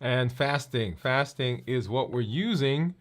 And fasting is what we're using.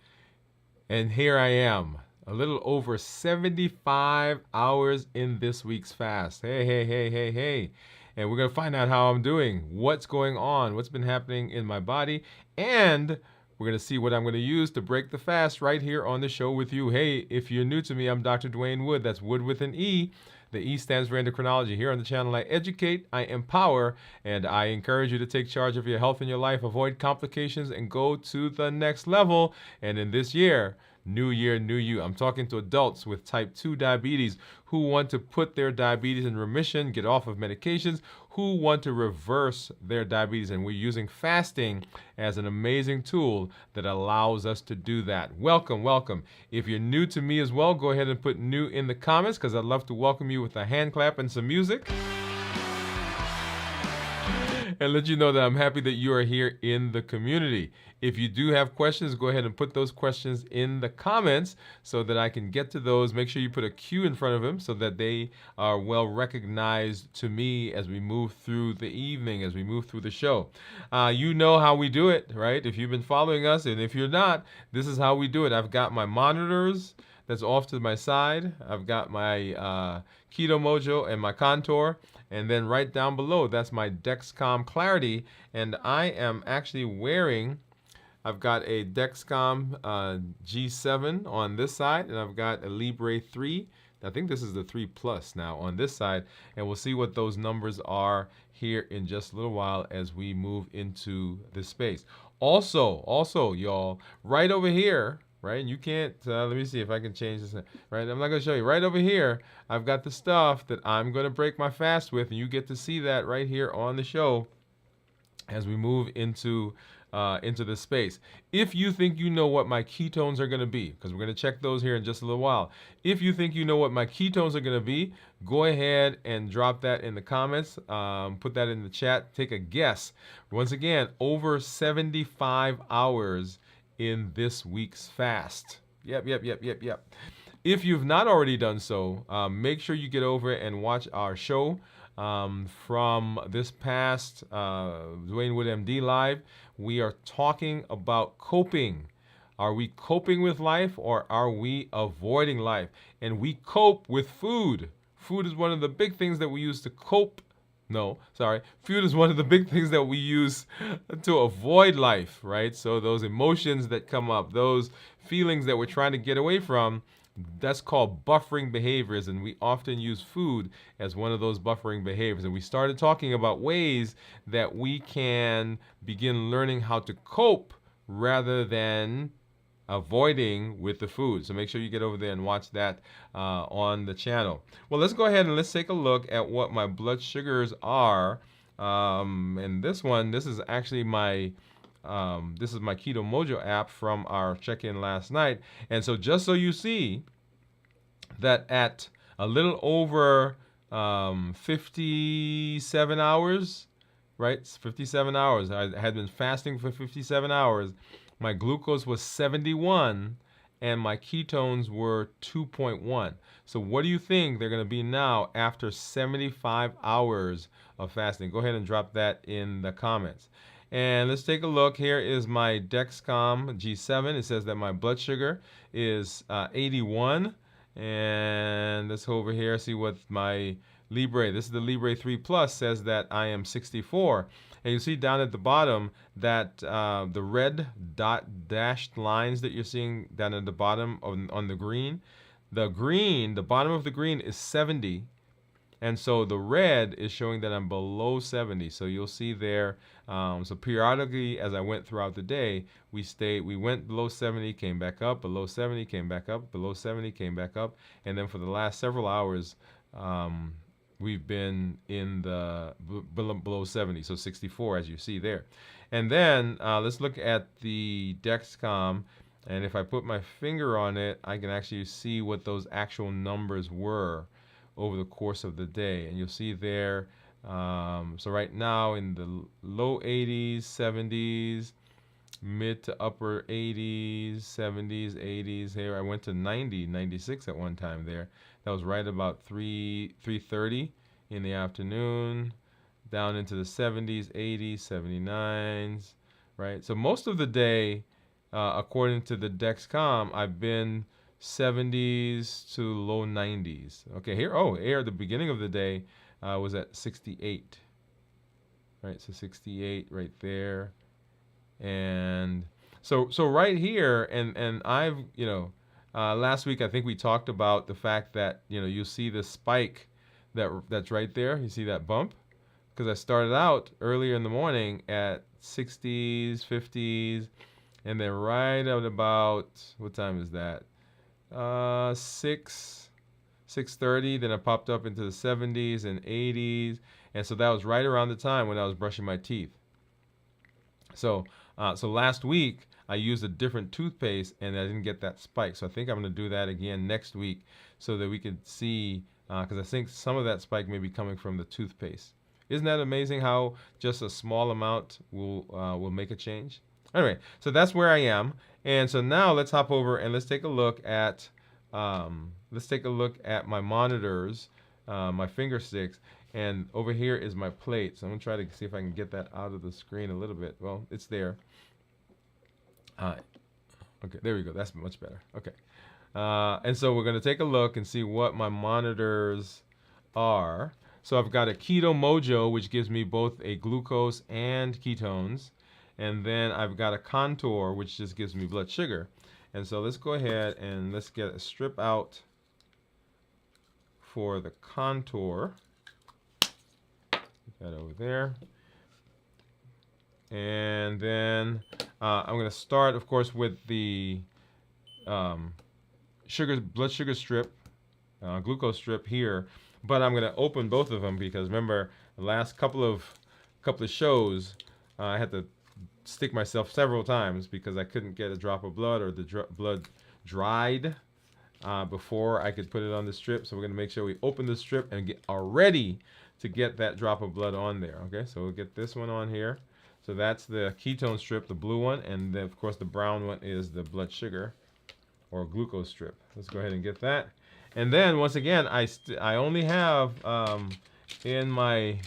And here I am, a little over 75 hours in this week's fast. Hey, hey, hey, hey, hey. And we're going to find out how I'm doing, what's going on, what's been happening in my body, and we're going to see what I'm going to use to break the fast right here on the show with you. Hey, if you're new to me, I'm Dr. Dwain Woode. That's Wood with an E. The E stands for endocrinology. Here on the channel, I educate, I empower, and I encourage you to take charge of your health and your life, avoid complications, and go to the next level. And in this year, new year, new you. I'm talking to adults with type 2 diabetes who want to put their diabetes in remission, get off of medications, who want to reverse their diabetes. And we're using fasting as an amazing tool that allows us to do that. Welcome, welcome. If you're new to me as well, go ahead and put new in the comments because I'd love to welcome you with a hand clap and some music and let you know that I'm happy that you are here in the community. If you do have questions, go ahead and put those questions in the comments so that I can get to those. Make sure you put a Q in front of them so that they are well recognized to me as we move through the evening, as we move through the show. You know how we do it, right? If you've been following us, and if you're not, this is how we do it. I've got my monitors that's off to my side. I've got my Keto Mojo and my Contour. And then right down below, that's my Dexcom Clarity. And I am actually wearing, I've got a Dexcom G7 on this side, and I've got a Libre 3. I think this is the 3 Plus now on this side. And we'll see what those numbers are here in just a little while as we move into this space. Also, y'all, right over here, right? And you can't, let me see if I can change this, right? I'm not going to show you. Right over here, I've got the stuff that I'm going to break my fast with, and you get to see that right here on the show as we move into this space. If you think you know what my ketones are going to be, because we're going to check those here in just a little while. If you think you know what my ketones are going to be, go ahead and drop that in the comments. Put that in the chat. Take a guess. Once again, over 75 hours in this week's fast. Yep. If you've not already done so, make sure you get over and watch our show from this past Dwain Woode MD Live. We are talking about coping. Are we coping with life or are we avoiding life? And we cope with food. Food is one of the big things that we use to cope. No, sorry. Food is one of the big things that we use to avoid life, right? So those emotions that come up, those feelings that we're trying to get away from, that's called buffering behaviors, and we often use food as one of those buffering behaviors. And we started talking about ways that we can begin learning how to cope rather than avoiding with the food. So make sure you get over there and watch that on the channel. Well, let's go ahead and let's take a look at what my blood sugars are. And this is actually my this is my Keto Mojo app from our check-in last night. And so just so you see that at a little over 57 hours, right? 57 hours. I had been fasting for 57 hours. My glucose was 71 and my ketones were 2.1. So what do you think they're going to be now after 75 hours of fasting? Go ahead and drop that in the comments. And let's take a look. Here is my Dexcom G7. It says that my blood sugar is 81. And let's go over here, see what my Libre, this is the Libre 3 Plus, says that I am 64. And you see down at the bottom that the red dashed lines that you're seeing down at the bottom on the green, the bottom of the green is 70. And so the red is showing that I'm below 70. So you'll see there, so periodically as I went throughout the day, we went below 70, came back up, below 70, came back up, below 70, came back up. And then for the last several hours, we've been in the below 70, so 64 as you see there. And then let's look at the Dexcom. And if I put my finger on it, I can actually see what those actual numbers were over the course of the day. And you'll see there, so right now in the low 80s, 70s, mid to upper 80s, 70s, 80s. Here I went to 90, 96 at one time there. That was right about 3:30 in the afternoon, down into the 70s, 80s, 79s, right? So most of the day, according to the Dexcom, I've been 70s to low 90s. Okay, here at the beginning of the day was at 68, right? So 68 right there, and so right here, and I've last week I think we talked about the fact that you see the spike that's right there. You see that bump because I started out earlier in the morning at 60s, 50s, and then right at about what time is that? 6:30. Then I popped up into the 70s and 80s, and so that was right around the time when I was brushing my teeth. So last week I used a different toothpaste and I didn't get that spike. So I think I'm going to do that again next week so that we can see, because I think some of that spike may be coming from the toothpaste. Isn't that amazing how just a small amount will make a change? Anyway, so that's where I am, and so now let's hop over and let's take a look at my monitors, my finger sticks, and over here is my plate. So I'm gonna try to see if I can get that out of the screen a little bit. Well, it's there. Okay, there we go. That's much better. Okay, and so we're gonna take a look and see what my monitors are. So I've got a Keto Mojo, which gives me both a glucose and ketones. And then I've got a Contour, which just gives me blood sugar. And so let's go ahead and let's get a strip out for the Contour. Put that over there. And then I'm going to start, of course, with the blood sugar strip, glucose strip here. But I'm going to open both of them because remember, the last couple of shows, I had to stick myself several times because I couldn't get a drop of blood, or the blood dried before I could put it on the strip. So we're going to make sure we open the strip and are ready to get that drop of blood on there. Okay, so we'll get this one on here. So that's the ketone strip, the blue one, and then of course the brown one is the blood sugar or glucose strip. Let's go ahead and get that. And then once again, I only have in my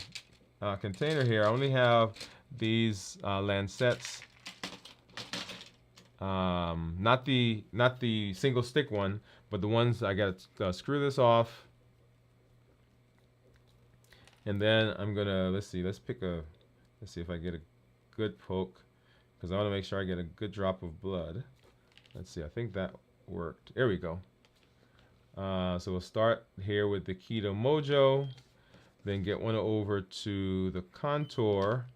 container here, I only have these Lancets, not the single stick one, but the ones I got to screw this off, and then I'm gonna let's see if I get a good poke, because I want to make sure I get a good drop of blood. Let's see, I think that worked. There we go. So we'll start here with the Keto Mojo, then get one over to the Contour.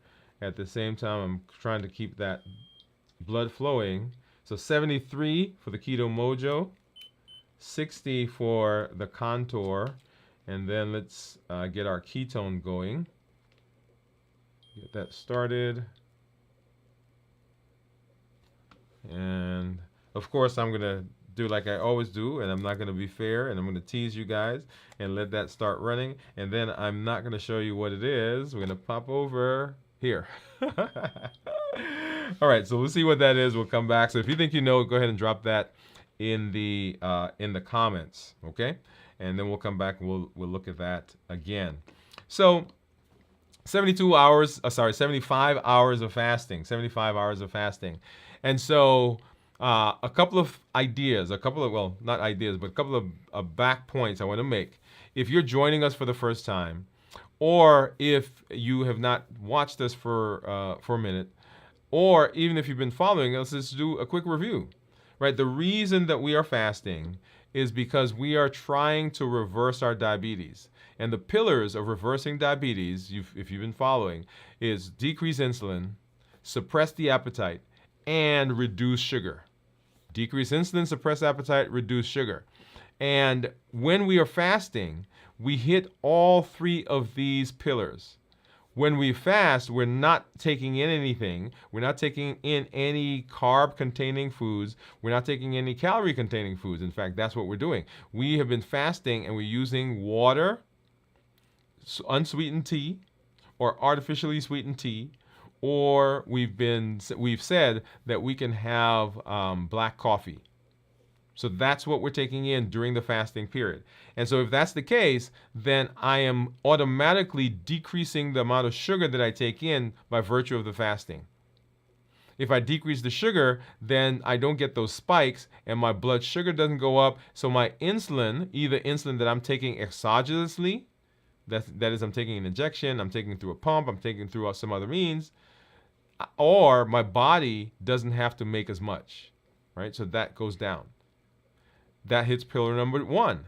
At the same time, I'm trying to keep that blood flowing. So 73 for the Keto Mojo, 60 for the Contour, and then let's get our ketone going. Get that started. And of course, I'm going to do like I always do, and I'm not going to be fair, and I'm going to tease you guys and let that start running. And then I'm not going to show you what it is. We're going to pop over here. All right, so we'll see what that is. We'll come back. So if you think you know, go ahead and drop that in the comments, okay? And then we'll come back and we'll look at that again. So 75 hours of fasting, 75 hours of fasting. And so a couple of ideas, not ideas, but a couple of back points I want to make. If you're joining us for the first time, or if you have not watched us for a minute, or even if you've been following us, let's do a quick review, right? The reason that we are fasting is because we are trying to reverse our diabetes. And the pillars of reversing diabetes, if you've been following, is decrease insulin, suppress the appetite, and reduce sugar. Decrease insulin, suppress appetite, reduce sugar. And when we are fasting, we hit all three of these pillars. When we fast, we're not taking in anything. We're not taking in any carb-containing foods. We're not taking any calorie-containing foods. In fact, that's what we're doing. We have been fasting and we're using water, unsweetened tea, or artificially sweetened tea, or we've said that we can have black coffee. So that's what we're taking in during the fasting period. And so if that's the case, then I am automatically decreasing the amount of sugar that I take in by virtue of the fasting. If I decrease the sugar, then I don't get those spikes and my blood sugar doesn't go up. So my insulin, either insulin that I'm taking exogenously, that is I'm taking an injection, I'm taking it through a pump, I'm taking it through some other means, or my body doesn't have to make as much, right? So that goes down. That hits pillar number 1.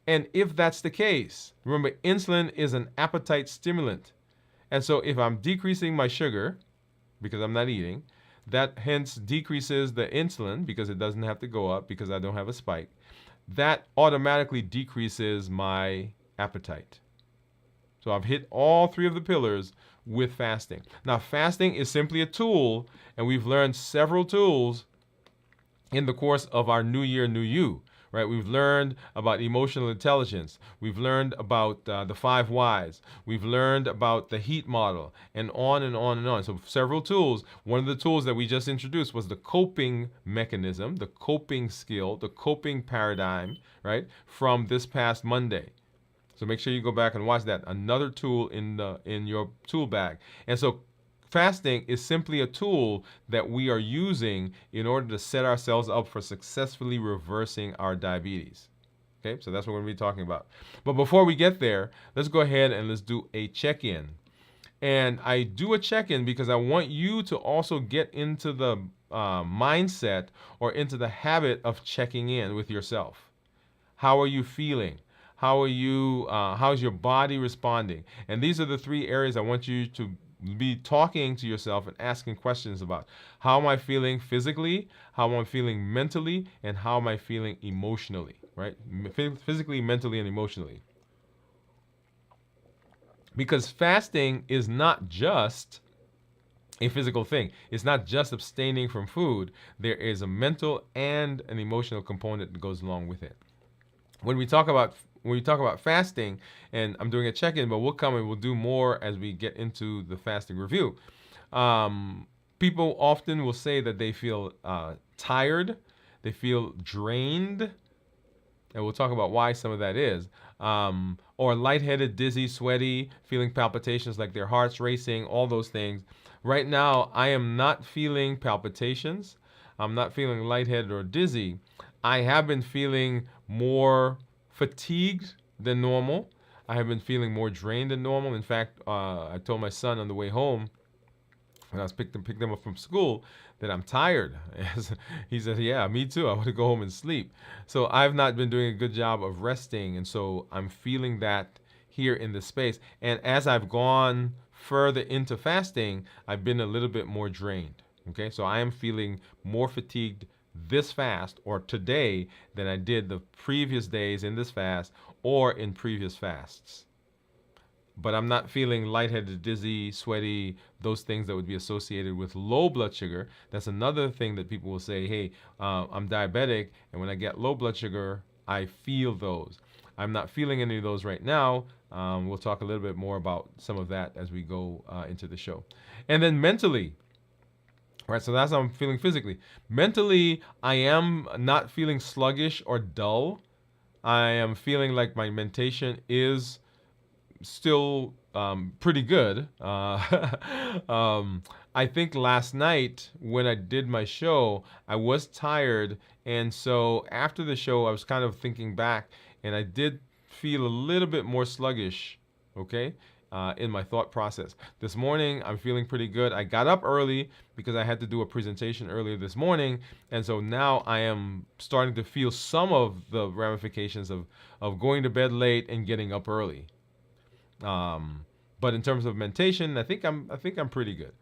And if that's the case, remember, insulin is an appetite stimulant. And so if I'm decreasing my sugar, because I'm not eating, that hence decreases the insulin because it doesn't have to go up because I don't have a spike. That automatically decreases my appetite. So I've hit all 3 of the pillars with fasting. Now, fasting is simply a tool, and we've learned several tools in the course of our New Year, New You. Right? We've learned about emotional intelligence. We've learned about the 5 whys. We've learned about the heat model, and on and on and on. So several tools. One of the tools that we just introduced was the coping mechanism, the coping skill, the coping paradigm, right? From this past Monday. So make sure you go back and watch that. Another tool in your tool bag. And so fasting is simply a tool that we are using in order to set ourselves up for successfully reversing our diabetes. Okay, so that's what we're going to be talking about. But before we get there, let's go ahead and let's do a check-in. And I do a check-in because I want you to also get into the mindset or into the habit of checking in with yourself. How are you feeling? How are you? How's your body responding? And these are the 3 areas I want you to be talking to yourself and asking questions about. How am I feeling physically? How am I feeling mentally? And how am I feeling emotionally? Right? Physically, mentally, and emotionally. Because fasting is not just a physical thing. It's not just abstaining from food. There is a mental and an emotional component that goes along with it. When we talk about fasting, and I'm doing a check-in, but we'll come and we'll do more as we get into the fasting review. People often will say that they feel tired, they feel drained, and we'll talk about why some of that is. Or lightheaded, dizzy, sweaty, feeling palpitations like their heart's racing, all those things. Right now, I am not feeling palpitations. I'm not feeling lightheaded or dizzy. I have been feeling more fatigued than normal. I have been feeling more drained than normal. In fact, I told my son on the way home, when I was picked them up from school, that I'm tired. He said, yeah, me too. I want to go home and sleep. So I've not been doing a good job of resting. And so I'm feeling that here in this space. And as I've gone further into fasting, I've been a little bit more drained. Okay, so I am feeling more fatigued this fast or today than I did the previous days in this fast or in previous fasts. But I'm not feeling lightheaded, dizzy, sweaty, those things that would be associated with low blood sugar. That's another thing that people will say, hey, I'm diabetic, and when I get low blood sugar, I feel those. I'm not feeling any of those right now. We'll talk a little bit more about some of that as we go into the show. And then mentally, right, so that's how I'm feeling physically. Mentally, I am not feeling sluggish or dull. I am feeling like my mentation is still pretty good. I think last night when I did my show, I was tired. And so after the show, I was kind of thinking back, and I did feel a little bit more sluggish, okay, in my thought process. This morning, I'm feeling pretty good. I got up early because I had to do a presentation earlier this morning. And so now I am starting to feel some of the ramifications of going to bed late and getting up early. But in terms of mentation, I think I'm pretty good.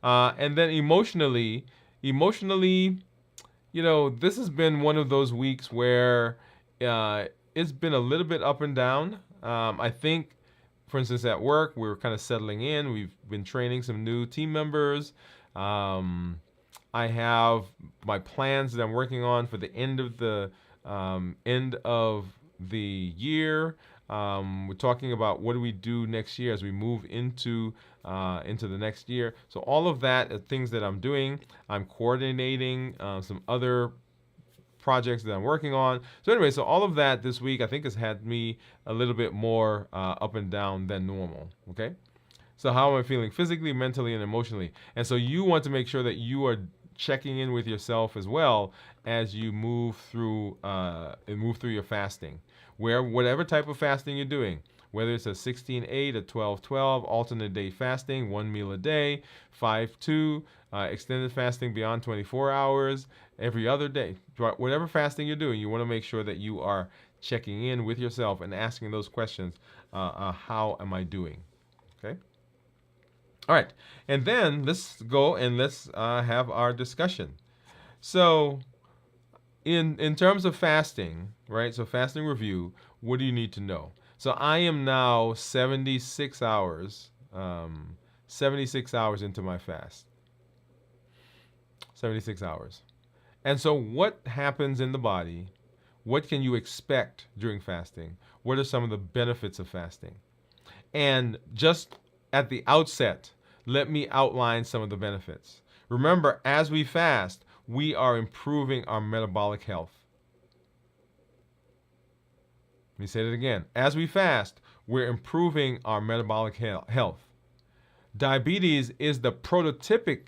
And then emotionally, you know, this has been one of those weeks where it's been a little bit up and down. I think, for instance, at work, we're kind of settling in. We've been training some new team members. I have my plans that I'm working on for the end of the year. We're talking about what do we do next year as we move into the next year. So all of that are things that I'm doing. I'm coordinating some other projects that I'm working on. So anyway, so all of that this week I think has had me a little bit more up and down than normal. Okay. So how am I feeling physically, mentally, and emotionally? And so you want to make sure that you are checking in with yourself as well as you move through your fasting. Whatever type of fasting you're doing, whether it's a 16-8, a 12-12, alternate day fasting, 1 meal a day, 5-2, extended fasting beyond 24 hours, every other day. Whatever fasting you're doing, you want to make sure that you are checking in with yourself and asking those questions. How am I doing? Okay. All right. And then let's go and let's have our discussion. So in terms of fasting, right? So fasting review, what do you need to know? So I am now 76 hours, 76 hours into my fast. 76 hours. And so what happens in the body? What can you expect during fasting? What are some of the benefits of fasting? And just at the outset, let me outline some of the benefits. Remember, as we fast, we are improving our metabolic health. Let me say that again. As we fast, we're improving our metabolic health. Diabetes is the prototypic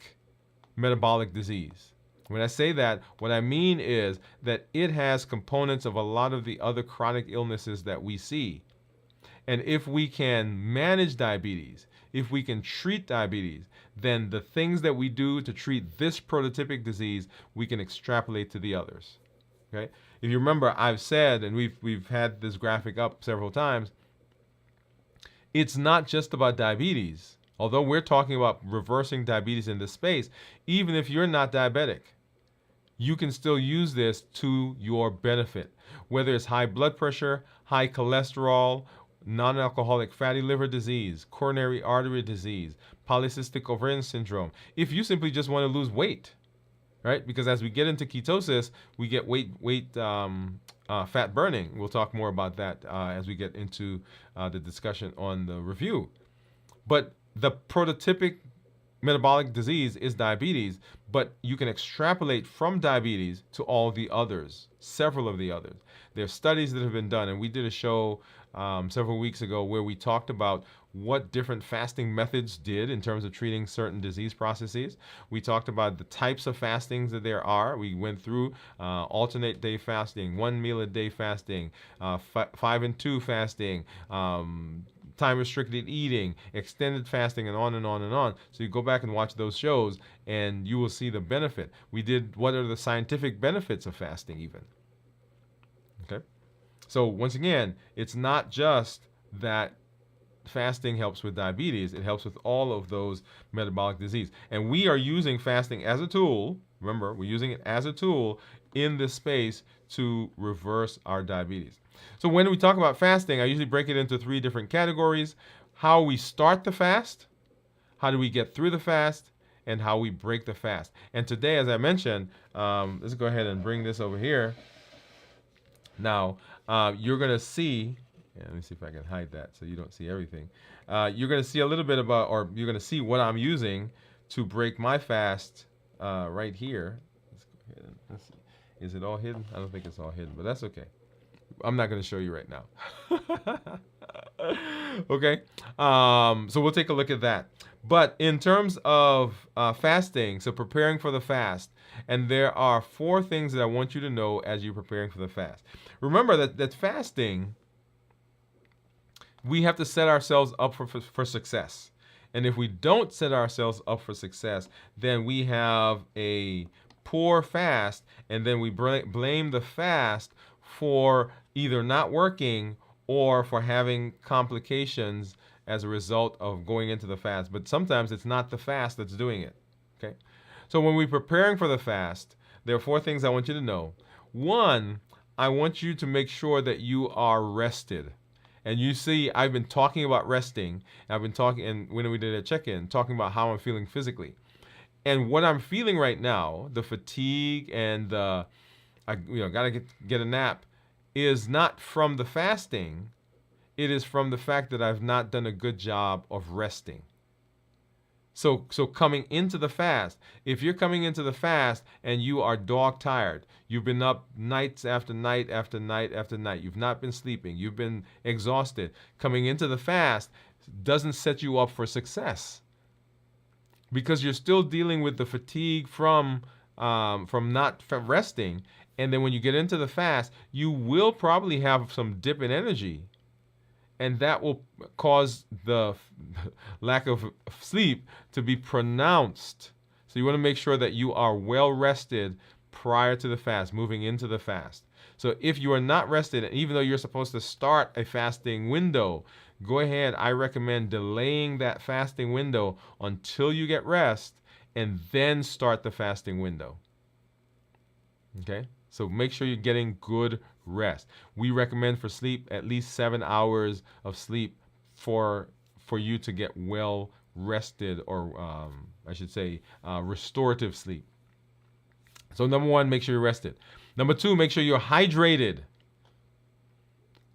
metabolic disease. When I say that, what I mean is that it has components of a lot of the other chronic illnesses that we see. And if we can manage diabetes, if we can treat diabetes, then the things that we do to treat this prototypic disease, we can extrapolate to the others. Okay? If you remember, I've said, and we've had this graphic up several times, it's not just about diabetes. Although we're talking about reversing diabetes in this space, even if you're not diabetic, you can still use this to your benefit. Whether it's high blood pressure, high cholesterol, non-alcoholic fatty liver disease, coronary artery disease, polycystic ovarian syndrome. If you simply just want to lose weight, right? Because as we get into ketosis, we get fat burning. We'll talk more about that as we get into the discussion on the review. But the prototypic metabolic disease is diabetes, but you can extrapolate from diabetes to all the others, several of the others. There's studies that have been done, and we did a show several weeks ago where we talked about what different fasting methods did in terms of treating certain disease processes. We talked about the types of fastings that there are. We went through alternate day fasting, 1 meal a day fasting, 5-2 fasting, time restricted eating, extended fasting, and on and on and on. So you go back and watch those shows and you will see the benefit. We did what are the scientific benefits of fasting even. Okay? So once again, it's not just that fasting helps with diabetes, it helps with all of those metabolic disease. And we are using fasting as a tool. Remember, we're using it as a tool in this space to reverse our diabetes. So when we talk about fasting, I usually break it into 3 different categories: how we start the fast, how do we get through the fast, and how we break the fast. And today, as I mentioned, let's go ahead and bring this over here. Now, you're going to see, let me see if I can hide that so you don't see everything. You're going to see a little bit about, or you're going to see what I'm using to break my fast right here. Let's go ahead and let's see. Is it all hidden? I don't think it's all hidden, but that's okay. I'm not going to show you right now. Okay. So we'll take a look at that. But in terms of fasting, so preparing for the fast, and there are 4 things that I want you to know as you're preparing for the fast. Remember that fasting, we have to set ourselves up for success. And if we don't set ourselves up for success, then we have a poor fast, and then we blame the fast for either not working or for having complications as a result of going into the fast. But sometimes it's not the fast that's doing it. Okay? So when we're preparing for the fast, there are 4 things I want you to know. 1, I want you to make sure that you are rested. And you see, I've been talking about resting. I've been talking, and when we did a check-in, talking about how I'm feeling physically. And what I'm feeling right now, the fatigue and the, gotta get a nap, is not from the fasting. It is from the fact that I've not done a good job of resting. So coming into the fast, if you're coming into the fast and you are dog tired, you've been up nights after night after night after night, you've not been sleeping, you've been exhausted, coming into the fast doesn't set you up for success, because you're still dealing with the fatigue from not resting. And then when you get into the fast, you will probably have some dip in energy, and that will cause the lack of sleep to be pronounced. So you want to make sure that you are well rested prior to the fast, moving into the fast. So if you are not rested, even though you're supposed to start a fasting window, go ahead. I recommend delaying that fasting window until you get rest and then start the fasting window. Okay? So make sure you're getting good rest. We recommend for sleep at least 7 hours of sleep for you to get well rested, or I should say restorative sleep. So number one, make sure you're rested. Number two, make sure you're hydrated.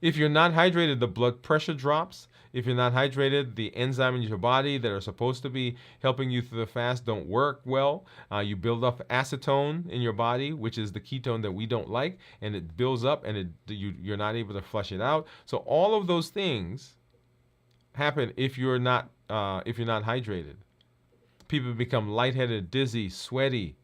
If you're not hydrated, the blood pressure drops. If you're not hydrated, the enzymes in your body that are supposed to be helping you through the fast don't work well. You build up acetone in your body, which is the ketone that we don't like, and it builds up, and you're not able to flush it out. So all of those things happen if you're not hydrated. People become lightheaded, dizzy, sweaty.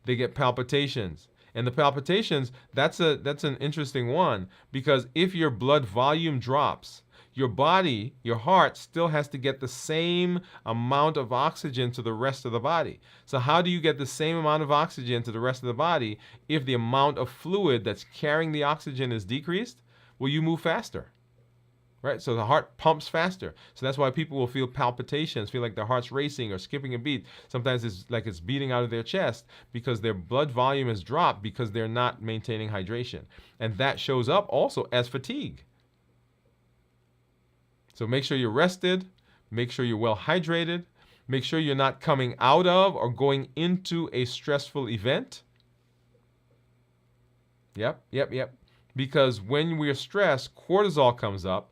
They get palpitations. And the palpitations, that's an interesting one, because if your blood volume drops, your body, your heart still has to get the same amount of oxygen to the rest of the body. So how do you get the same amount of oxygen to the rest of the body if the amount of fluid that's carrying the oxygen is decreased? Well, you move faster. Right? So the heart pumps faster. So that's why people will feel palpitations, feel like their heart's racing or skipping a beat. Sometimes it's like it's beating out of their chest because their blood volume has dropped because they're not maintaining hydration. And that shows up also as fatigue. So make sure you're rested, make sure you're well hydrated, make sure you're not coming out of or going into a stressful event. Yep. Because when we're stressed, cortisol comes up.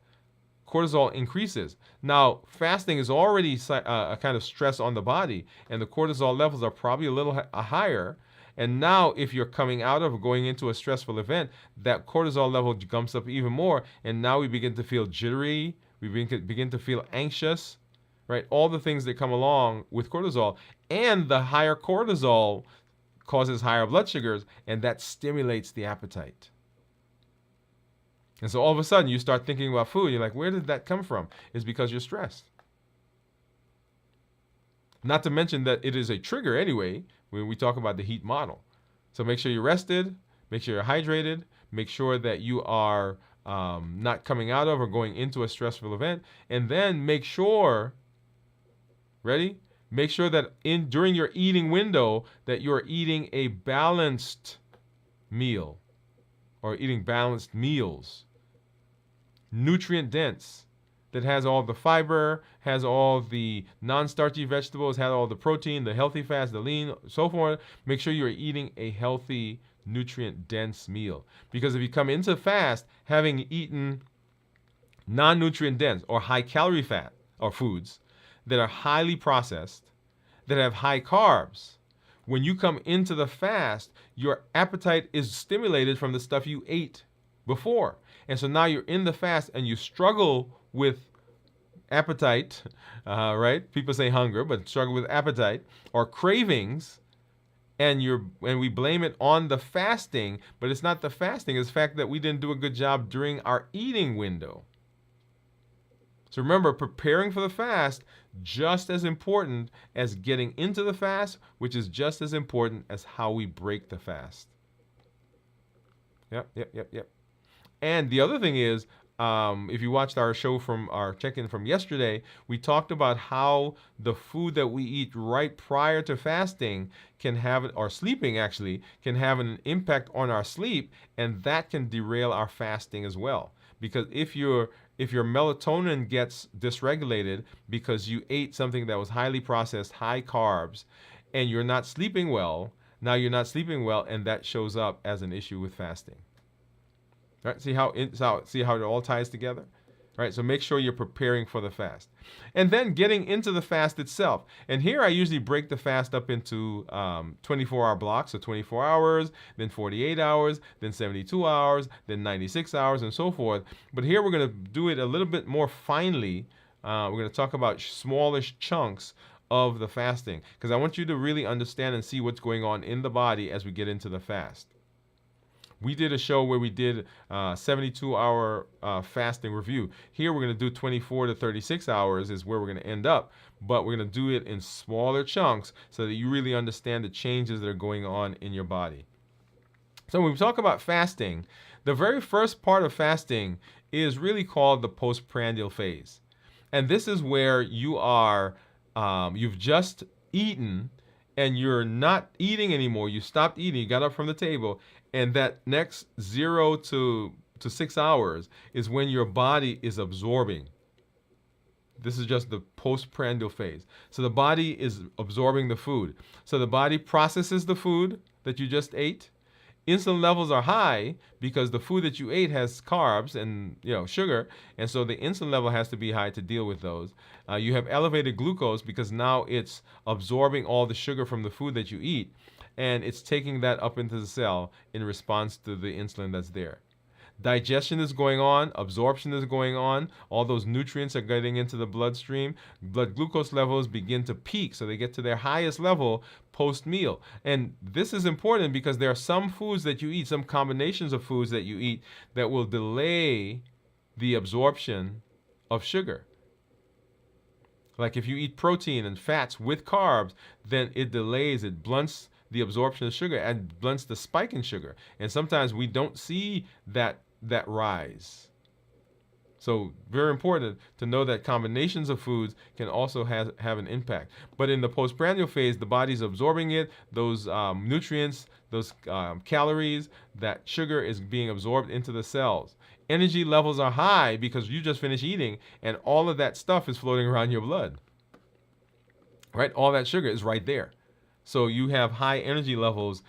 Cortisol increases. Now, fasting is already a kind of stress on the body, and the cortisol levels are probably a little higher. And now, if you're coming out of or going into a stressful event, that cortisol level jumps up even more, and now we begin to feel jittery. We begin to feel anxious, right? All the things that come along with cortisol, and the higher cortisol causes higher blood sugars, and that stimulates the appetite. And so all of a sudden you start thinking about food. You're like, where did that come from? It's because you're stressed. Not to mention that it is a trigger anyway when we talk about the heat model. So make sure you're rested, make sure you're hydrated, make sure that you are not coming out of or going into a stressful event, and then make sure, ready? Make sure that during your eating window that you're eating a balanced meal, or eating balanced meals. Nutrient dense, that has all the fiber, has all the non-starchy vegetables, has all the protein, the healthy fats, the lean, so forth. Make sure you're eating a healthy, nutrient dense meal. Because if you come into fast having eaten non-nutrient dense or high calorie fat or foods that are highly processed, that have high carbs, when you come into the fast, your appetite is stimulated from the stuff you ate before. And so now you're in the fast and you struggle with appetite, right? People say hunger, but struggle with appetite or cravings, and we blame it on the fasting, but it's not the fasting, it's the fact that we didn't do a good job during our eating window. So remember, preparing for the fast, just as important as getting into the fast, which is just as important as how we break the fast. Yep. And the other thing is, if you watched our show from our check-in from yesterday, we talked about how the food that we eat right prior to fasting can have, or sleeping actually, can have an impact on our sleep, and that can derail our fasting as well. Because if your melatonin gets dysregulated because you ate something that was highly processed, high carbs, and you're not sleeping well, now you're not sleeping well, and that shows up as an issue with fasting. Right? See how it all ties together? right? So make sure you're preparing for the fast. And then getting into the fast itself. And here I usually break the fast up into 24-hour blocks, so 24 hours, then 48 hours, then 72 hours, then 96 hours, and so forth. But here we're going to do it a little bit more finely. We're going to talk about smallish chunks of the fasting, because I want you to really understand and see what's going on in the body as we get into the fast. We did a show where we did 72-hour fasting review. Here we're going to do 24 to 36 hours is where we're going to end up, but we're going to do it in smaller chunks so that you really understand the changes that are going on in your body. So when we talk about fasting, the very first part of fasting is really called the postprandial phase. And this is where you are, you've just eaten and you're not eating anymore. You stopped eating, you got up from the table, and that next 0 to 6 hours is when your body is absorbing. This is just the postprandial phase. So the body is absorbing the food. So the body processes the food that you just ate. Insulin levels are high because the food that you ate has carbs and sugar, and so the insulin level has to be high to deal with those. You have elevated glucose because now it's absorbing all the sugar from the food that you eat, and it's taking that up into the cell in response to the insulin that's there. Digestion is going on, absorption is going on, all those nutrients are getting into the bloodstream. Blood glucose levels begin to peak, so they get to their highest level post-meal. And this is important because there are some foods that you eat, some combinations of foods that you eat that will delay the absorption of sugar. Like if you eat protein and fats with carbs, then it delays, it blunts the absorption of sugar and blunts the spike in sugar. And sometimes we don't see that rise. So very important to know that combinations of foods can also have an impact. But in the postprandial phase, the body's absorbing it, those nutrients, those calories, that sugar is being absorbed into the cells. Energy levels are high because you just finished eating and all of that stuff is floating around your blood. Right? All that sugar is right there. So you have high energy levels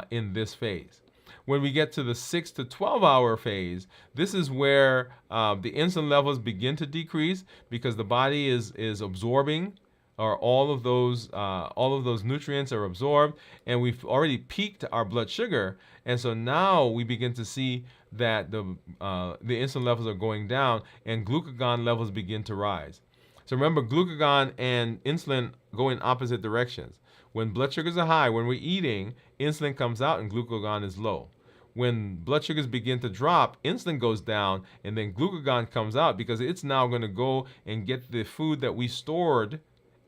in this phase. When we get to the 6 to 12-hour phase, this is where the insulin levels begin to decrease because the body is absorbing, or all of those nutrients are absorbed, and we've already peaked our blood sugar, and so now we begin to see that the insulin levels are going down and glucagon levels begin to rise. So remember, glucagon and insulin go in opposite directions. When blood sugars are high, when we're eating, insulin comes out and glucagon is low. When blood sugars begin to drop, insulin goes down and then glucagon comes out because it's now going to go and get the food that we stored,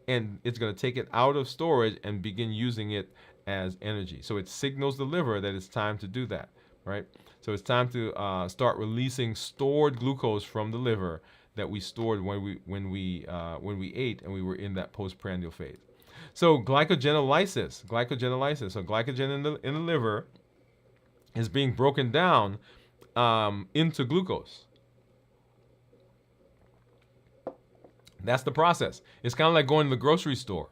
and it's going to take it out of storage and begin using it as energy. So it signals the liver that it's time to do that, right? So it's time to start releasing stored glucose from the liver that we stored when we ate and we were in that postprandial phase. So glycogenolysis. So glycogen in the liver is being broken down into glucose. That's the process. It's kind of like going to the grocery store,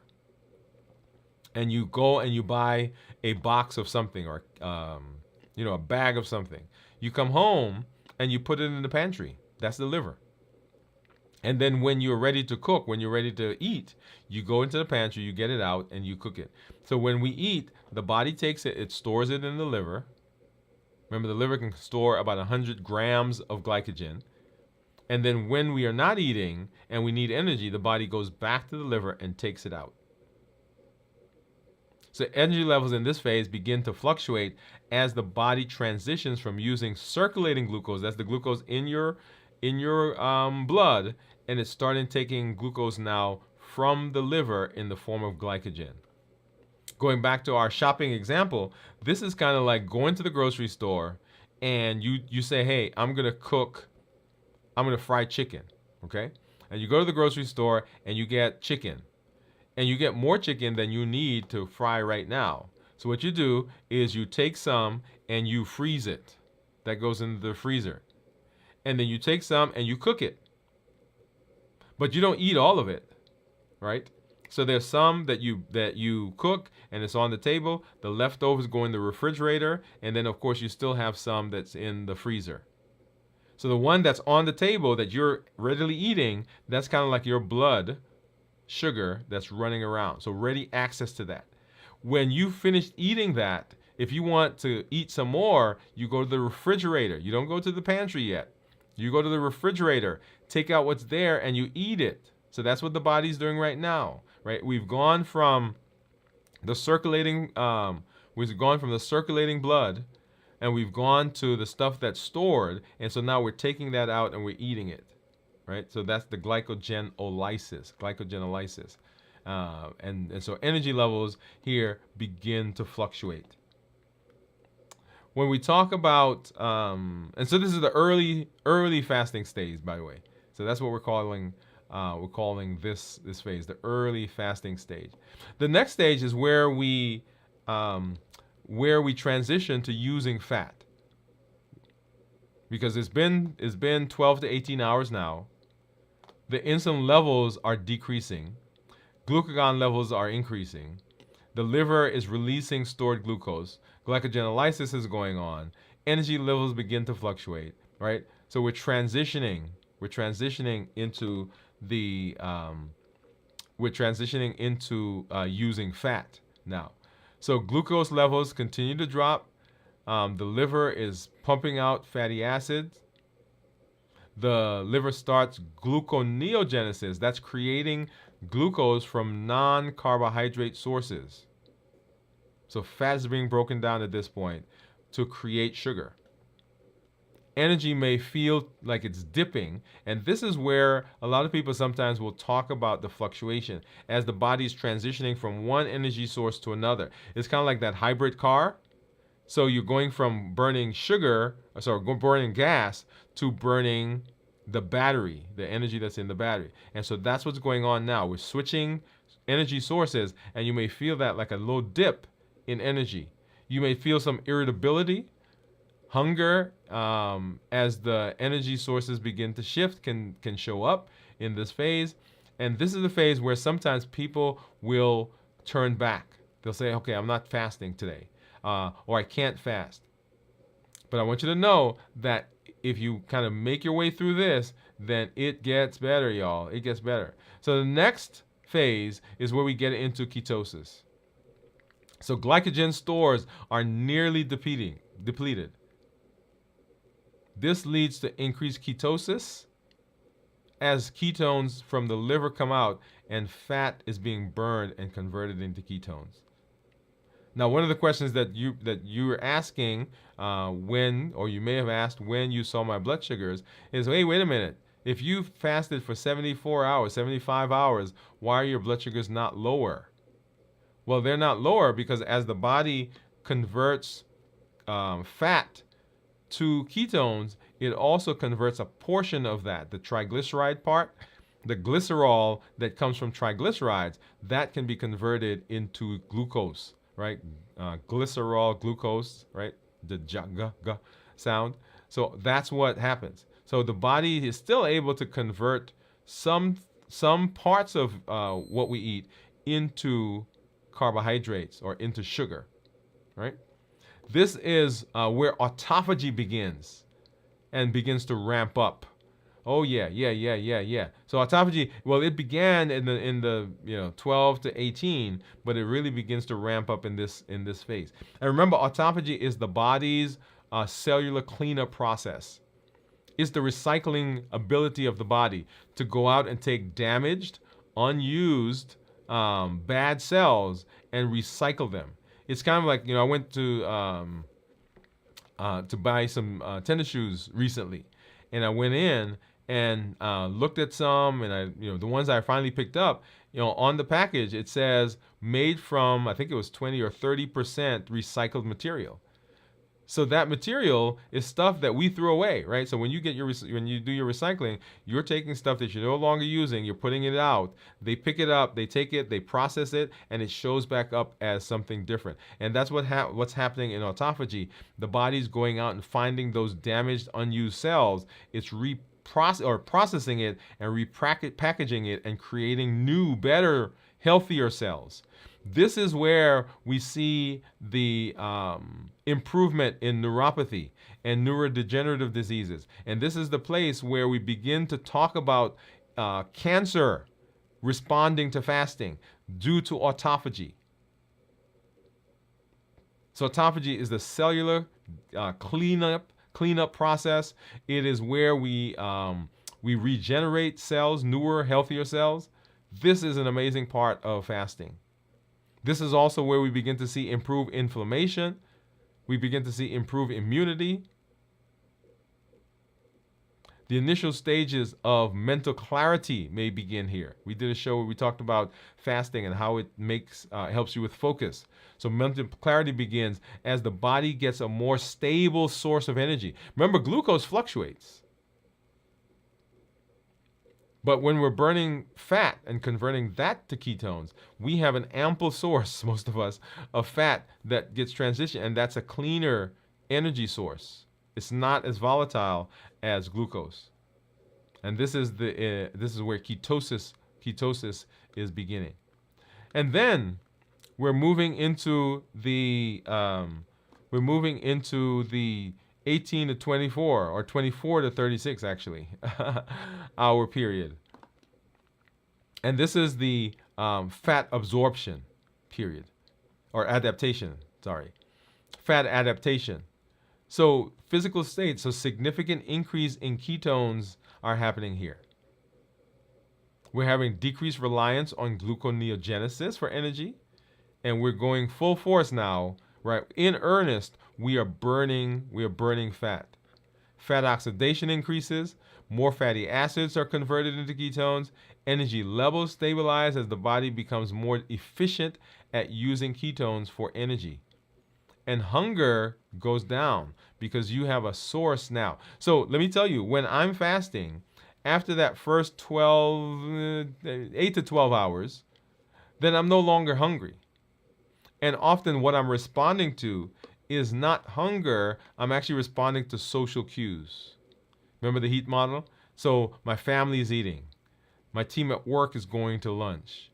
and you go and you buy a box of something, or a bag of something. You come home and you put it in the pantry. That's the liver. And then when you're ready to cook, when you're ready to eat, you go into the pantry, you get it out, and you cook it. So when we eat, the body takes it, it stores it in the liver. Remember, the liver can store about 100 grams of glycogen. And then when we are not eating and we need energy, the body goes back to the liver and takes it out. So energy levels in this phase begin to fluctuate as the body transitions from using circulating glucose, that's the glucose in your blood, and it's starting taking glucose now from the liver in the form of glycogen. Going back to our shopping example, this is kind of like going to the grocery store and you say, hey, I'm going to fry chicken, okay? And you go to the grocery store and you get chicken. And you get more chicken than you need to fry right now. So what you do is you take some and you freeze it. That goes into the freezer. And then you take some and you cook it. But you don't eat all of it, right? So there's some that you cook and it's on the table. The leftovers go in the refrigerator, and then of course you still have some that's in the freezer. So the one that's on the table that you're readily eating, that's kind of like your blood sugar that's running around. So ready access to that. When you finish eating that, if you want to eat some more, you go to the refrigerator. You don't go to the pantry yet. You go to the refrigerator, take out what's there, and you eat it. So that's what the body's doing right now, right? We've gone from the circulating, blood, and we've gone to the stuff that's stored, and so now we're taking that out and we're eating it, right? So that's the glycogenolysis. And so energy levels here begin to fluctuate. When we talk about, and so this is the early fasting stage, by the way. So that's what we're calling this phase, the early fasting stage. The next stage is where we transition to using fat, because it's been 12 to 18 hours now. The insulin levels are decreasing, glucagon levels are increasing, the liver is releasing stored glucose, glycogenolysis is going on, energy levels begin to fluctuate, right? So we're transitioning into using fat now. So glucose levels continue to drop. The liver is pumping out fatty acids. The liver starts gluconeogenesis. That's creating glucose from non-carbohydrate sources. So fat is being broken down at this point to create sugar. Energy may feel like it's dipping, and this is where a lot of people sometimes will talk about the fluctuation as the body is transitioning from one energy source to another. It's kind of like that hybrid car. So you're going from burning burning gas to burning the battery, the energy that's in the battery. And so that's what's going on now. We're switching energy sources, and you may feel that like a little dip in energy. You may feel some irritability, hunger, as the energy sources begin to shift can show up in this phase. And this is the phase where sometimes people will turn back. They'll say, okay, I'm not fasting today, or I can't fast. But I want you to know that if you kind of make your way through this, then it gets better, y'all. It gets better. So the next phase is where we get into ketosis. So glycogen stores are nearly depleted. This leads to increased ketosis as ketones from the liver come out and fat is being burned and converted into ketones. Now, one of the questions that you were asking or you may have asked when you saw my blood sugars is, hey, wait a minute. If you fasted for 74 hours, 75 hours, why are your blood sugars not lower? Well, they're not lower because as the body converts fat to ketones, it also converts a portion of that, the triglyceride part, the glycerol that comes from triglycerides, that can be converted into glucose, right? Glycerol, glucose, right? The g sound. So that's what happens. So the body is still able to convert some parts of what we eat into carbohydrates or into sugar, right? This is where autophagy begins and begins to ramp up. Oh yeah. So autophagy, well, it began in the 12 to 18, but it really begins to ramp up in this phase. And remember, autophagy is the body's cellular cleanup process. It's the recycling ability of the body to go out and take damaged, unused, bad cells and recycle them. It's kind of like, I went to buy some tennis shoes recently, and I went in and looked at some, and the ones I finally picked up, on the package it says made from, I think it was 20 or 30% recycled material. So that material is stuff that we threw away, right? So when you do your recycling, you're taking stuff that you're no longer using, you're putting it out. They pick it up, they take it, they process it, and it shows back up as something different. And that's what's happening in autophagy. The body's going out and finding those damaged, unused cells. It's processing it and repackaging it and creating new, better, healthier cells. This is where we see the improvement in neuropathy and neurodegenerative diseases. And this is the place where we begin to talk about cancer responding to fasting due to autophagy. So autophagy is the cellular cleanup process. It is where we regenerate cells, newer, healthier cells. This is an amazing part of fasting. This is also where we begin to see improved inflammation. We begin to see improved immunity. The initial stages of mental clarity may begin here. We did a show where we talked about fasting and how it helps you with focus. So mental clarity begins as the body gets a more stable source of energy. Remember, glucose fluctuates. But when we're burning fat and converting that to ketones, we have an ample source, most of us, of fat that gets transitioned, and that's a cleaner energy source. It's not as volatile as glucose. And this is where ketosis is beginning. And then we're moving into the 18 to 24 or 24 to 36 actually hour period. And this is the fat absorption period or adaptation, fat adaptation. So physical state, so significant increase in ketones are happening here. We're having decreased reliance on gluconeogenesis for energy, and we're going full force now, right? In earnest, we are burning fat. Fat oxidation increases, more fatty acids are converted into ketones, energy levels stabilize as the body becomes more efficient at using ketones for energy. And hunger goes down because you have a source now. So let me tell you, when I'm fasting, after that first 8 to 12 hours, then I'm no longer hungry. And often what I'm responding to is not hunger, I'm actually responding to social cues. Remember the heat model? So my family is eating. My team at work is going to lunch.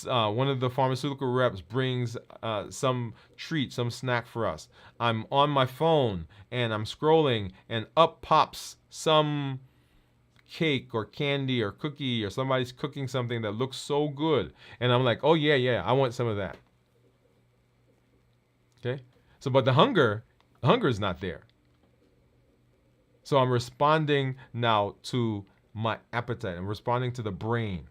One of the pharmaceutical reps brings some treat, some snack for us. I'm on my phone and I'm scrolling and up pops some cake or candy or cookie or somebody's cooking something that looks so good. And I'm like, oh yeah, I want some of that. Okay? So, but the hunger is not there. So I'm responding now to my appetite. I'm responding to the brain.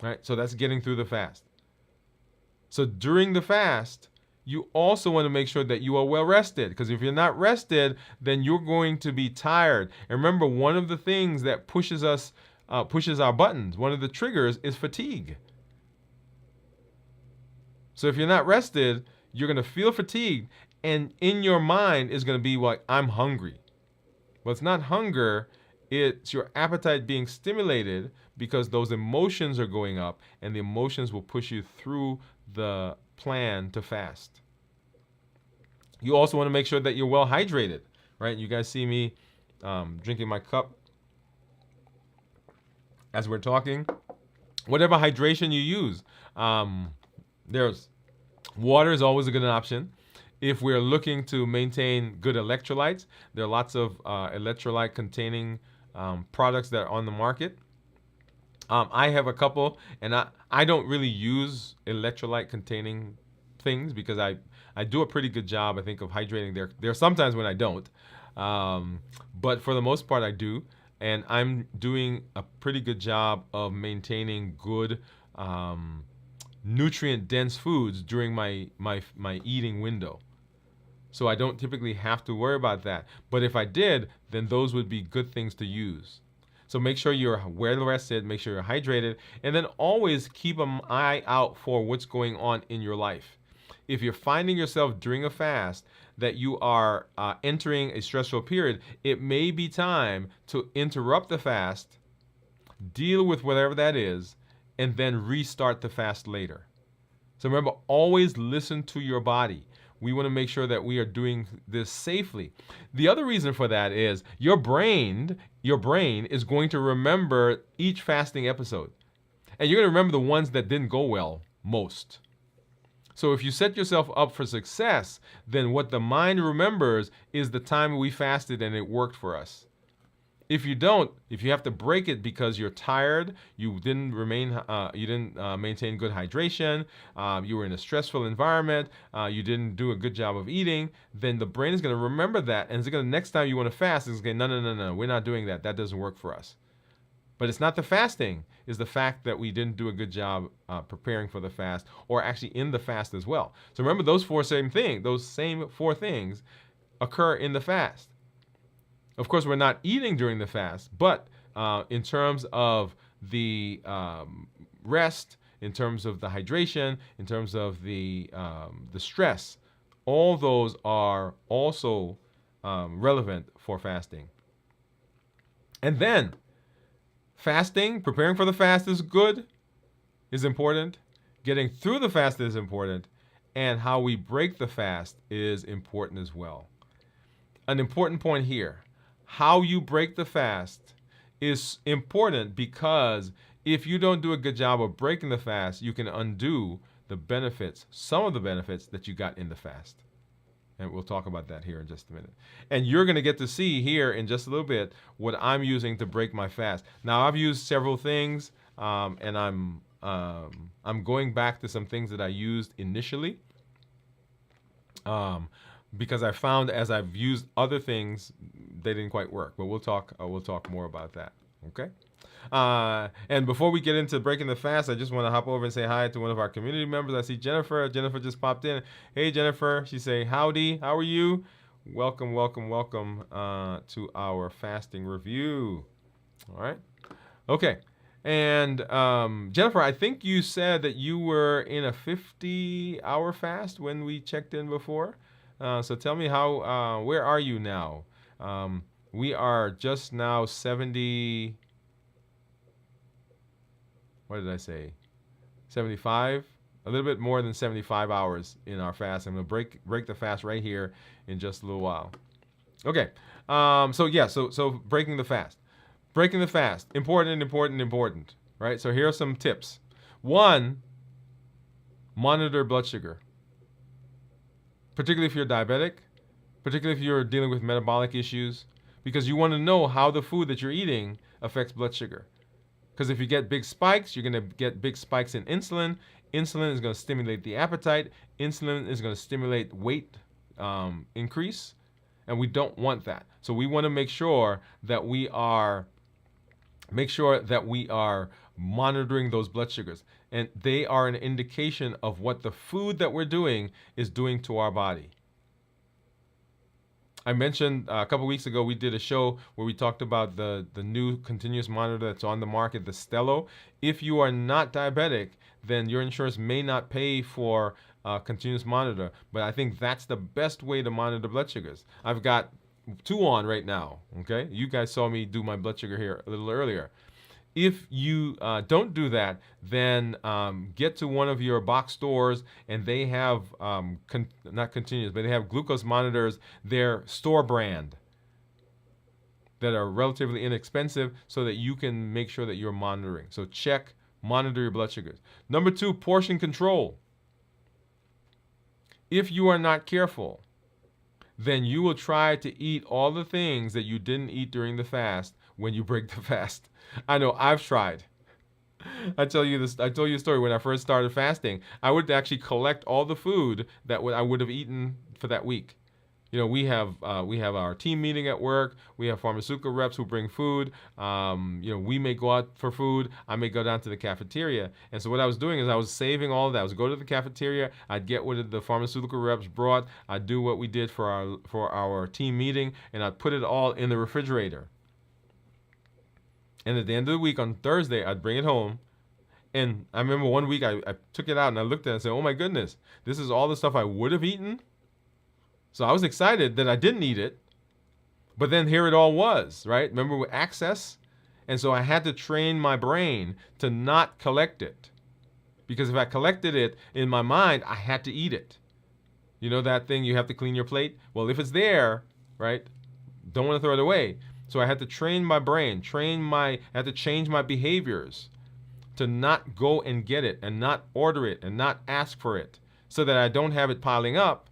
Right? So that's getting through the fast. So during the fast, you also want to make sure that you are well rested, because if you're not rested, then you're going to be tired. And remember, one of the things that pushes our buttons, one of the triggers is fatigue. So if you're not rested, you're going to feel fatigued, and in your mind is going to be like, I'm hungry. Well, it's not hunger, it's your appetite being stimulated because those emotions are going up, and the emotions will push you through the plan to fast. You also want to make sure that you're well hydrated, right? You guys see me drinking my cup as we're talking. Whatever hydration you use, there's water is always a good option. If we're looking to maintain good electrolytes, there are lots of electrolyte containing products that are on the market. I have a couple, and I don't really use electrolyte containing things because I do a pretty good job, I think, of hydrating. There are sometimes when I don't, but for the most part I do, and I'm doing a pretty good job of maintaining good nutrient-dense foods during my eating window. So I don't typically have to worry about that. But if I did, then those would be good things to use. So make sure you're well rested, make sure you're hydrated, and then always keep an eye out for what's going on in your life. If you're finding yourself during a fast that you are entering a stressful period, it may be time to interrupt the fast, deal with whatever that is, and then restart the fast later. So remember, always listen to your body. We want to make sure that we are doing this safely. The other reason for that is your brain is going to remember each fasting episode. And you're going to remember the ones that didn't go well most. So if you set yourself up for success, then what the mind remembers is the time we fasted and it worked for us. If you don't, if you have to break it because you're tired, you didn't maintain good hydration, you were in a stressful environment, you didn't do a good job of eating, then the brain is going to remember that, and it's going to, next time you want to fast, it's going to, no, we're not doing that. That doesn't work for us. But it's not the fasting, it's the fact that we didn't do a good job preparing for the fast, or actually in the fast as well. So remember, those same four things occur in the fast. Of course, we're not eating during the fast, but in terms of the rest, in terms of the hydration, in terms of the stress, all those are also relevant for fasting. And then, fasting, preparing for the fast is good, is important. Getting through the fast is important. And how we break the fast is important as well. An important point here. How you break the fast is important, because if you don't do a good job of breaking the fast, you can undo the benefits, some of the benefits that you got in the fast. And we'll talk about that here in just a minute. And you're going to get to see here in just a little bit what I'm using to break my fast. Now, I've used several things, and I'm going back to some things that I used initially. Because I found as I've used other things, they didn't quite work. But we'll talk more about that. Okay. And before we get into breaking the fast, I just want to hop over and say hi to one of our community members. I see Jennifer. Jennifer just popped in. Hey, Jennifer. She say, howdy. How are you? Welcome to our fasting review. All right. Okay. And Jennifer, I think you said that you were in a 50-hour fast when we checked in before. So tell me where are you now? We are just now 70, what did I say? 75? A little bit more than 75 hours in our fast. I'm going to break the fast right here in just a little while. Okay. So breaking the fast. Breaking the fast. Important. Right? So here are some tips. 1, monitor blood sugar. Particularly if you're diabetic, particularly if you're dealing with metabolic issues, because you want to know how the food that you're eating affects blood sugar. Because if you get big spikes, you're going to get big spikes in insulin. Insulin is going to stimulate the appetite. Insulin is going to stimulate weight increase, and we don't want that. So we want to make sure that we are monitoring those blood sugars, and they are an indication of what the food that we're doing is doing to our body. I mentioned a couple weeks ago we did a show where we talked about the new continuous monitor that's on the market, the Stello. If you are not diabetic, then your insurance may not pay for a continuous monitor, but I think that's the best way to monitor blood sugars. I've got 2 on right now, okay? You guys saw me do my blood sugar here a little earlier. If you don't do that, then get to one of your box stores, and they have, not continuous, but they have glucose monitors, their store brand, that are relatively inexpensive, so that you can make sure that you're monitoring. So monitor your blood sugars. Number 2, portion control. If you are not careful, then you will try to eat all the things that you didn't eat during the fast when you break the fast. I know, I've tried. I told you a story. When I first started fasting, I would actually collect all the food that I would have eaten for that week. You know, we have our team meeting at work. We have pharmaceutical reps who bring food. We may go out for food. I may go down to the cafeteria. And so what I was doing is I was saving all of that. I was go to the cafeteria. I'd get what the pharmaceutical reps brought. I'd do what we did for our team meeting, and I'd put it all in the refrigerator. And at the end of the week, on Thursday, I'd bring it home. And I remember one week I took it out and I looked at it and said, oh my goodness, this is all the stuff I would have eaten. So I was excited that I didn't eat it. But then here it all was, right? Remember with access? And so I had to train my brain to not collect it. Because if I collected it in my mind, I had to eat it. You know that thing, you have to clean your plate? Well, if it's there, right, don't want to throw it away. So I had to train my brain, I had to change my behaviors to not go and get it and not order it and not ask for it so that I don't have it piling up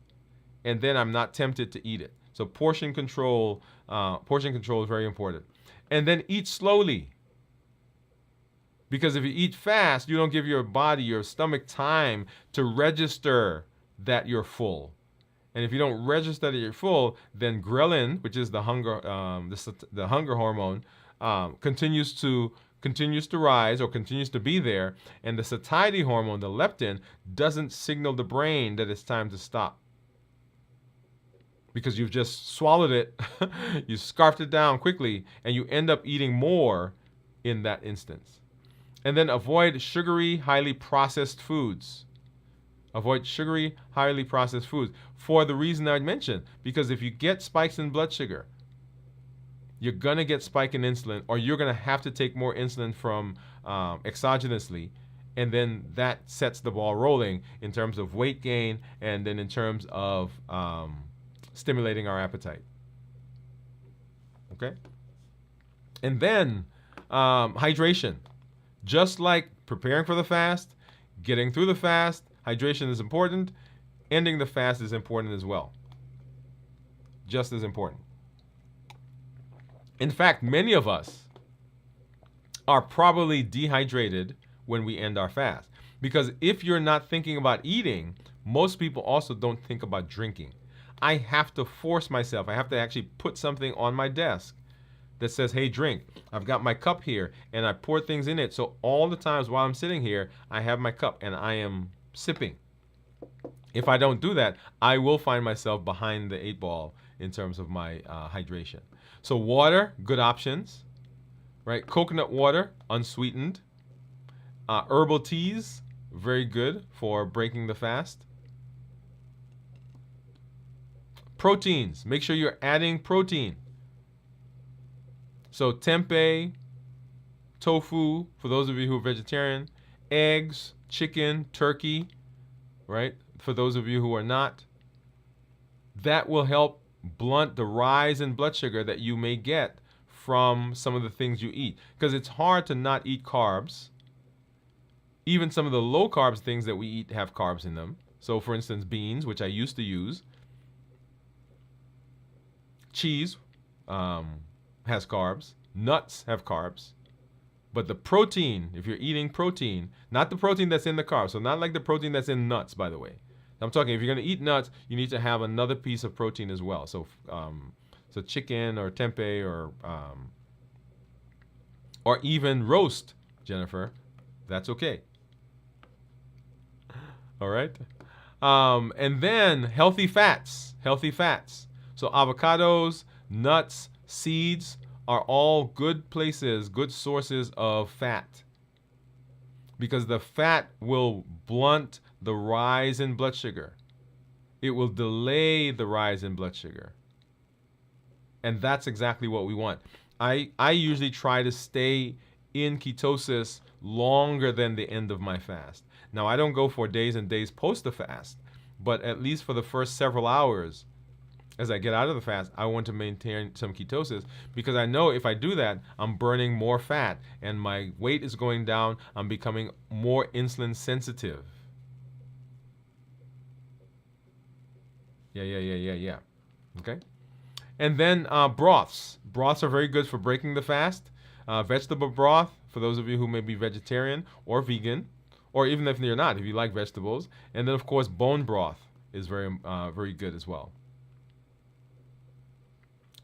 and then I'm not tempted to eat it. So portion control is very important. And then eat slowly. Because if you eat fast, you don't give your body, your stomach time to register that you're full. And if you don't register that you're full, then ghrelin, which is the hunger hormone, continues to rise or continues to be there, and the satiety hormone, the leptin, doesn't signal the brain that it's time to stop. Because you've just swallowed it, you scarfed it down quickly, and you end up eating more in that instance. And then avoid sugary, highly processed foods. Avoid sugary, highly processed foods for the reason I mentioned. Because if you get spikes in blood sugar, you're going to get spike in insulin, or you're going to have to take more insulin from exogenously. And then that sets the ball rolling in terms of weight gain and then in terms of stimulating our appetite. Okay? And then hydration. Just like preparing for the fast, getting through the fast, hydration is important. Ending the fast is important as well. Just as important. In fact, many of us are probably dehydrated when we end our fast. Because if you're not thinking about eating, most people also don't think about drinking. I have to force myself. I have to actually put something on my desk that says, hey, drink. I've got my cup here, and I pour things in it. So all the times while I'm sitting here, I have my cup, and I am sipping. If I don't do that, I will find myself behind the 8 ball in terms of my hydration. So water, good options, right? Coconut water, unsweetened. Herbal teas, very good for breaking the fast. Proteins, make sure you're adding protein. So tempeh, tofu, for those of you who are vegetarian, eggs, chicken, turkey, right? For those of you who are not, that will help blunt the rise in blood sugar that you may get from some of the things you eat. Because it's hard to not eat carbs. Even some of the low carbs things that we eat have carbs in them. So for instance, beans, which I used to use. Cheese has carbs. Nuts have carbs. But the protein, if you're eating protein, not the protein that's in the carbs, so not like the protein that's in nuts, by the way. I'm talking, if you're going to eat nuts, you need to have another piece of protein as well. So chicken or tempeh or even roast, Jennifer. That's okay. All right. And then healthy fats. Healthy fats. So avocados, nuts, seeds are all good places, good sources of fat. Because the fat will blunt the rise in blood sugar. It will delay the rise in blood sugar. And that's exactly what we want. I usually try to stay in ketosis longer than the end of my fast. Now, I don't go for days and days post the fast, but at least for the first several hours, as I get out of the fast, I want to maintain some ketosis because I know if I do that, I'm burning more fat and my weight is going down. I'm becoming more insulin sensitive. Yeah. Okay. And then broths. Broths are very good for breaking the fast. Vegetable broth, for those of you who may be vegetarian or vegan, or even if you're not, if you like vegetables. And then, of course, bone broth is very good as well.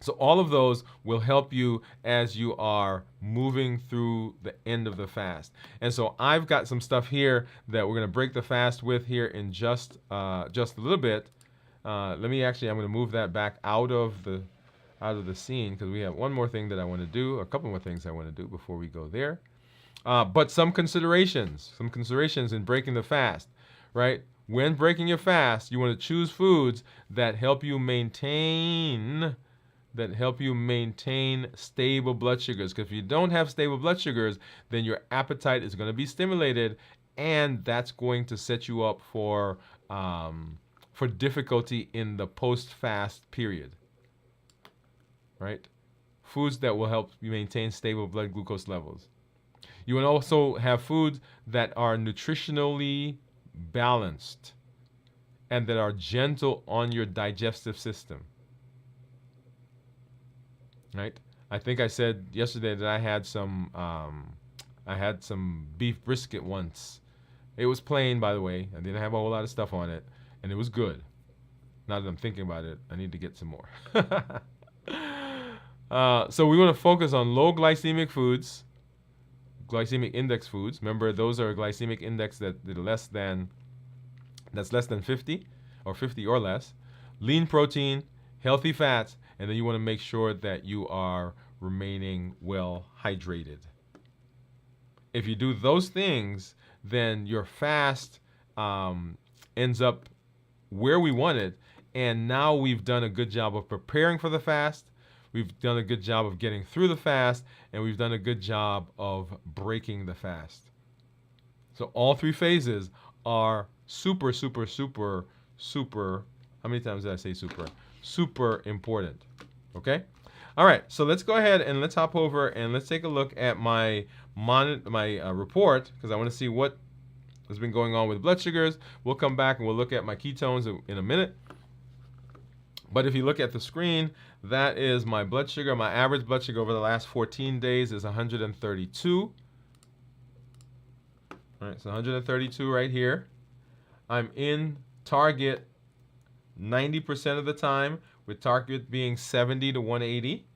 So all of those will help you as you are moving through the end of the fast. And so I've got some stuff here that we're going to break the fast with here in just a little bit. I'm going to move that back out of the scene because we have one more thing that I want to do, a couple more things I want to do before we go there. But some considerations in breaking the fast, right? When breaking your fast, you want to choose foods that help you maintain stable blood sugars. Because if you don't have stable blood sugars, then your appetite is going to be stimulated, and that's going to set you up for difficulty in the post-fast period. Right? Foods that will help you maintain stable blood glucose levels. You want to also have foods that are nutritionally balanced and that are gentle on your digestive system. Right? I think I said yesterday that I had some beef brisket once. It was plain, by the way. I didn't have a whole lot of stuff on it, and it was good. Now that I'm thinking about it, I need to get some more. So we want to focus on low glycemic foods, glycemic index foods. Remember, those are a glycemic index that's less than 50 or 50 or less. Lean protein, healthy fats, and then you want to make sure that you are remaining well hydrated. If you do those things, then your fast ends up where we want it. And now we've done a good job of preparing for the fast. We've done a good job of getting through the fast. And we've done a good job of breaking the fast. So all three phases are super, super, super, super. How many times did I say super? Super important. Okay? All right. So let's go ahead and let's hop over and let's take a look at my report, because I want to see what has been going on with blood sugars. We'll come back and we'll look at my ketones in a minute. But if you look at the screen, that is my blood sugar. My average blood sugar over the last 14 days is 132. All right, so 132 right here. I'm in target 90% of the time, with target being 70 to 180.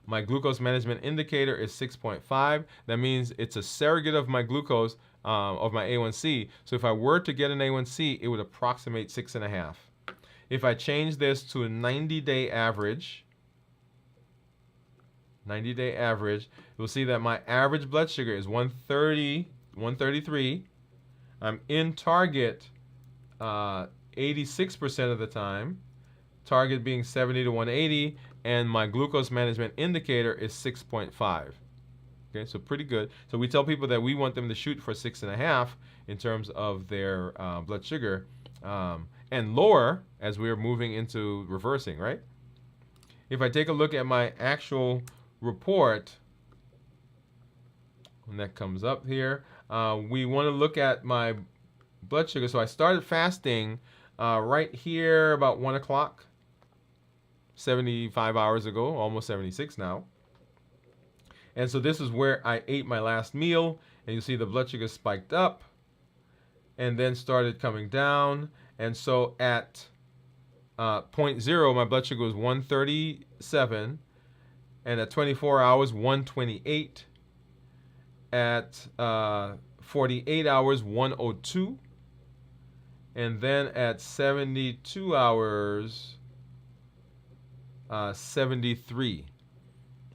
My glucose management indicator is 6.5. That means it's a surrogate of my glucose, of my A1C. So if I were to get an A1C, it would approximate 6.5. If I change this to a 90-day average, you'll see that my average blood sugar is 130, 133. I'm in target 86% of the time, target being 70 to 180, and my glucose management indicator is 6.5. Okay, so pretty good. So we tell people that we want them to shoot for 6.5 in terms of their blood sugar, and lower as we're moving into reversing, right? If I take a look at my actual report, when that comes up here, we want to look at my blood sugar. So I started fasting right here about 1 o'clock, 75 hours ago, almost 76 now. And so this is where I ate my last meal, and you see the blood sugar spiked up and then started coming down. And so at 0.0, my blood sugar was 137, and at 24 hours, 128. At 48 hours, 102. And then at 72 hours, 73.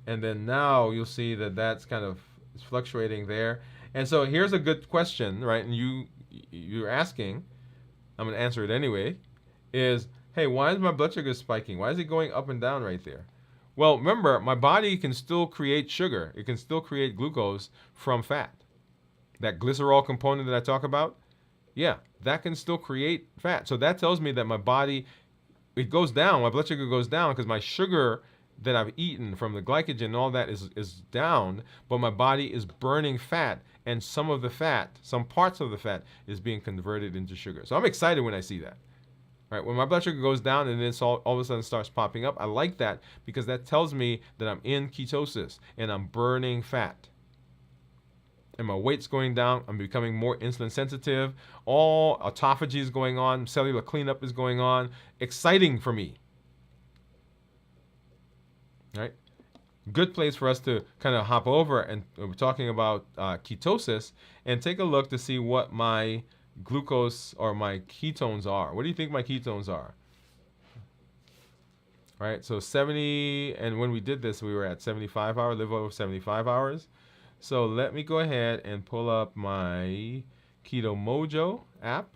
And then now you'll see that that's kind of fluctuating there. And so here's a good question, right? And you're asking, I'm going to answer it anyway, is, hey, why is my blood sugar spiking? Why is it going up and down right there? Well, remember, my body can still create sugar. It can still create glucose from fat. That glycerol component that I talk about, yeah, that can still create fat. So that tells me that my body, it goes down, my blood sugar goes down because my sugar that I've eaten from the glycogen and all that is down, but my body is burning fat, and some of the fat, some parts of the fat is being converted into sugar. So I'm excited when I see that. Right? When my blood sugar goes down and then all of a sudden starts popping up, I like that because that tells me that I'm in ketosis and I'm burning fat. And my weight's going down. I'm becoming more insulin sensitive. All autophagy is going on. Cellular cleanup is going on. Exciting for me. Right? Good place for us to kind of hop over, and we're talking about ketosis, and take a look to see what my glucose or my ketones are. What do you think my ketones are? Right, so 70, and when we did this, we were at 75 hours, live over 75 hours. So let me go ahead and pull up my Keto Mojo app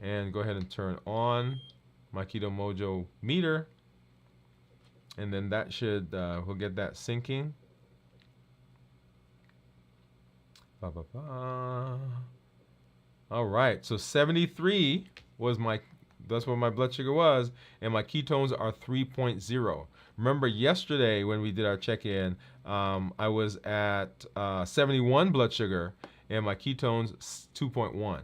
and go ahead and turn on my Keto Mojo meter. And then that should, we'll get that syncing. All right, so 73 was my That's what my blood sugar was, and my ketones are 3.0. Remember yesterday when we did our check-in, I was at 71 blood sugar, and my ketones 2.1.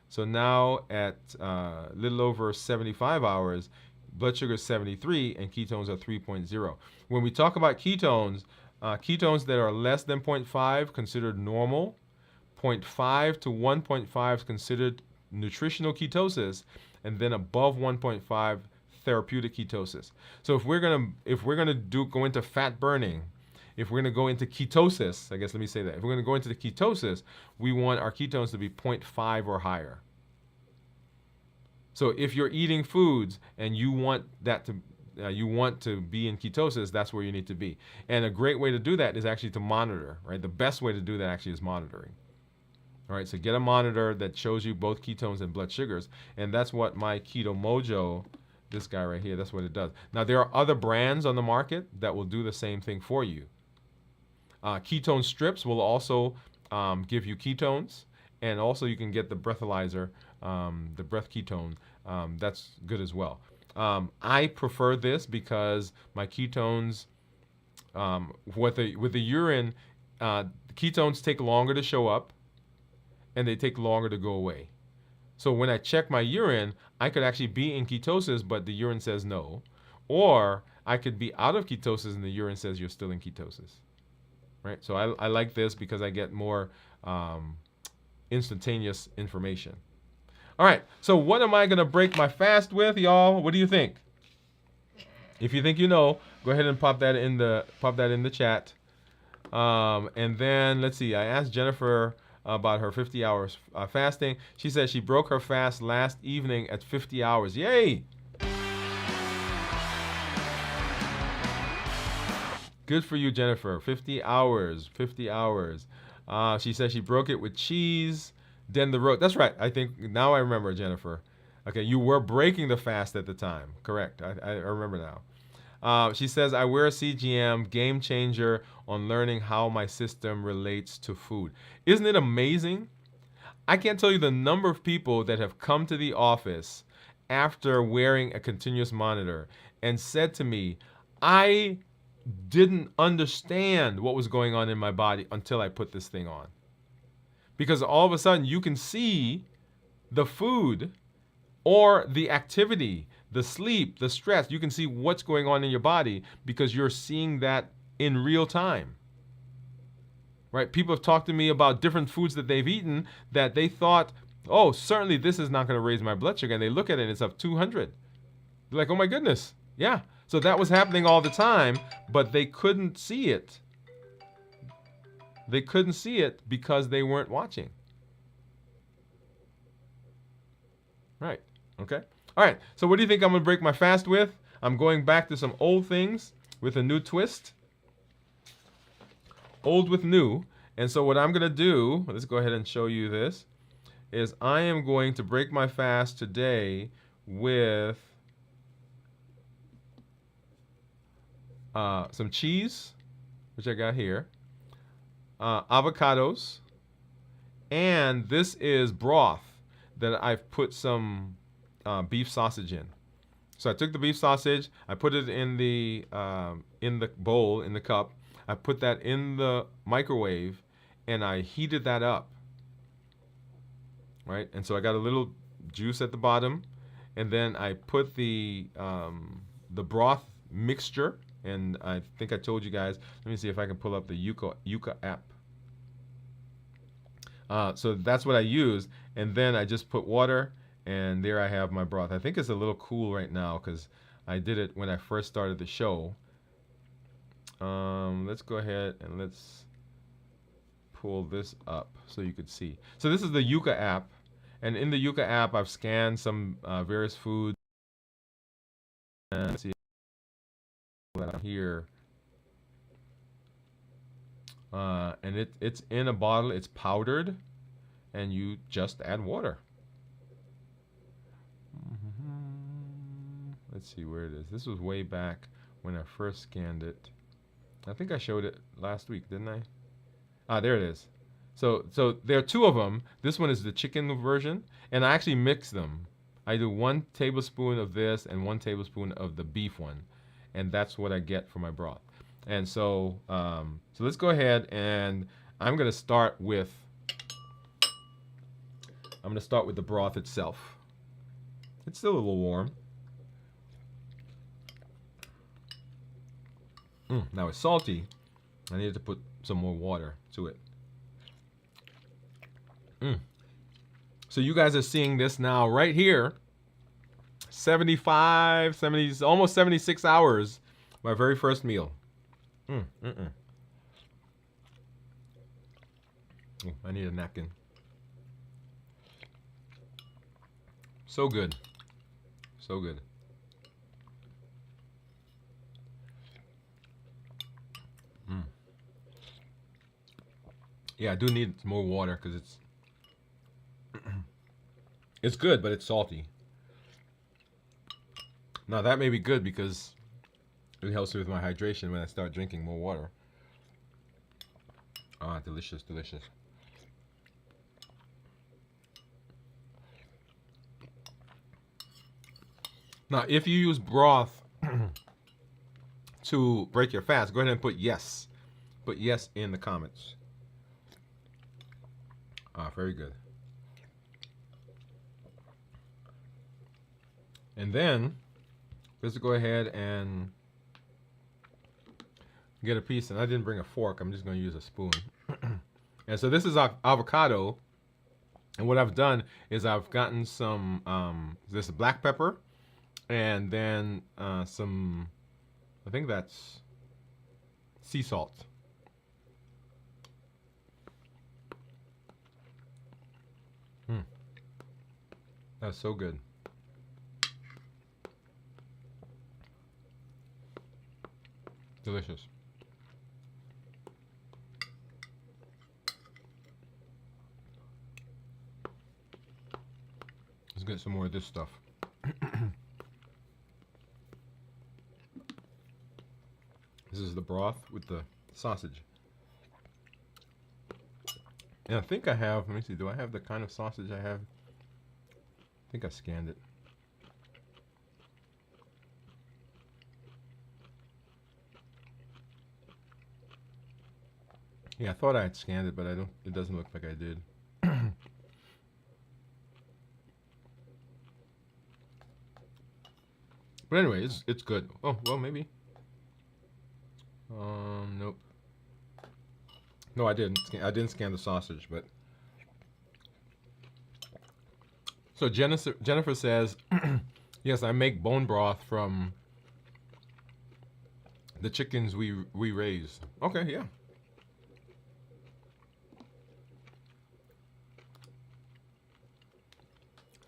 So now at a little over 75 hours, blood sugar is 73 and ketones are 3.0. When we talk about ketones, ketones that are less than 0.5 considered normal. 0.5 to 1.5 is considered nutritional ketosis, and then above 1.5 therapeutic ketosis. So if we're gonna go into fat burning, if we're gonna go into ketosis, I guess let me say that. If we're gonna go into the ketosis, we want our ketones to be 0.5 or higher. So if you're eating foods and you want to be in ketosis, that's where you need to be. And a great way to do that is actually to monitor, right? The best way to do that actually is monitoring. All right, so get a monitor that shows you both ketones and blood sugars, and that's what my Keto Mojo, this guy right here, that's what it does. Now, there are other brands on the market that will do the same thing for you. Ketone strips will also give you ketones, and also you can get the breathalyzer, the breath ketone. That's good as well. I prefer this because my ketones, with the urine, ketones take longer to show up, and they take longer to go away. So when I check my urine, I could actually be in ketosis, but the urine says no. Or I could be out of ketosis and the urine says you're still in ketosis. Right? So I like this because I get more instantaneous information. All right, so what am I going to break my fast with, y'all? What do you think? If you think you know, go ahead and pop that in the chat. And then, let's see, I asked Jennifer about her 50 hours fasting. She said she broke her fast last evening at 50 hours. Yay! Good for you, Jennifer. 50 hours. 50 hours. She said she broke it with cheese, then the road. That's right. I think now I remember, Jennifer. Okay, you were breaking the fast at the time. Correct. I remember now. She says, I wear a CGM, game changer on learning how my system relates to food. Isn't it amazing? I can't tell you the number of people that have come to the office after wearing a continuous monitor and said to me, I didn't understand what was going on in my body until I put this thing on. Because all of a sudden you can see the food or the activity, the sleep, the stress. You can see what's going on in your body because you're seeing that in real time. Right? People have talked to me about different foods that they've eaten that they thought, oh, certainly this is not going to raise my blood sugar. And they look at it and it's up 200. They're like, oh my goodness. Yeah. So that was happening all the time, but they couldn't see it. They couldn't see it because they weren't watching. Right. Okay. All right. So what do you think I'm going to break my fast with? I'm going back to some old things with a new twist. Old with new. And so what I'm going to do, let's go ahead and show you this, is I am going to break my fast today with some cheese, which I got here, avocados, and this is broth that I've put some beef sausage in. So I took the beef sausage, I put it in the bowl, in the cup. I put that in the microwave, and I heated that up. Right, and so I got a little juice at the bottom, and then I put the broth mixture. And I think I told you guys, let me see if I can pull up the Yuka app. So that's what I use. And then I just put water, and there I have my broth. I think it's a little cool right now because I did it when I first started the show. Let's go ahead and let's pull this up so you could see. So this is the Yuka app. And in the Yuka app, I've scanned some various foods. And let's see. Here, and it's in a bottle. It's powdered, and you just add water. Let's see where it is. This was way back when I first scanned it. I think I showed it last week, didn't I? Ah, there it is. So there are two of them. This one is the chicken version, and I actually mix them. I do 1 tablespoon of this and 1 tablespoon of the beef one, and that's what I get for my broth. And so, so let's go ahead and I'm gonna start with the broth itself. It's still a little warm. Now it's salty. I needed to put some more water to it. So you guys are seeing this now right here. 75, 70, almost 76 hours. My very first meal. Ooh, I need a napkin. So good. So good. Yeah, I do need more water because it's good, but it's salty. Now that may be good because it helps with my hydration when I start drinking more water. Ah, delicious, delicious. Now, if you use broth to break your fast, go ahead and put yes. Put yes in the comments. Ah, very good. And then, let's go ahead and get a piece. And I didn't bring a fork. I'm just going to use a spoon. And so this is avocado. And what I've done is I've gotten some, this black pepper. And then some, I think that's sea salt. That's so good. Delicious. Let's get some more of this stuff. This is the broth with the sausage. And I think I have, let me see, do I have the kind of sausage I have? I think I scanned it. Yeah, I thought I had scanned it, but it doesn't look like I did. But anyway, it's good. Oh, well, maybe. Nope. No, I didn't. I didn't scan the sausage, but. So Jennifer says, yes, I make bone broth from the chickens we raise. Okay, yeah.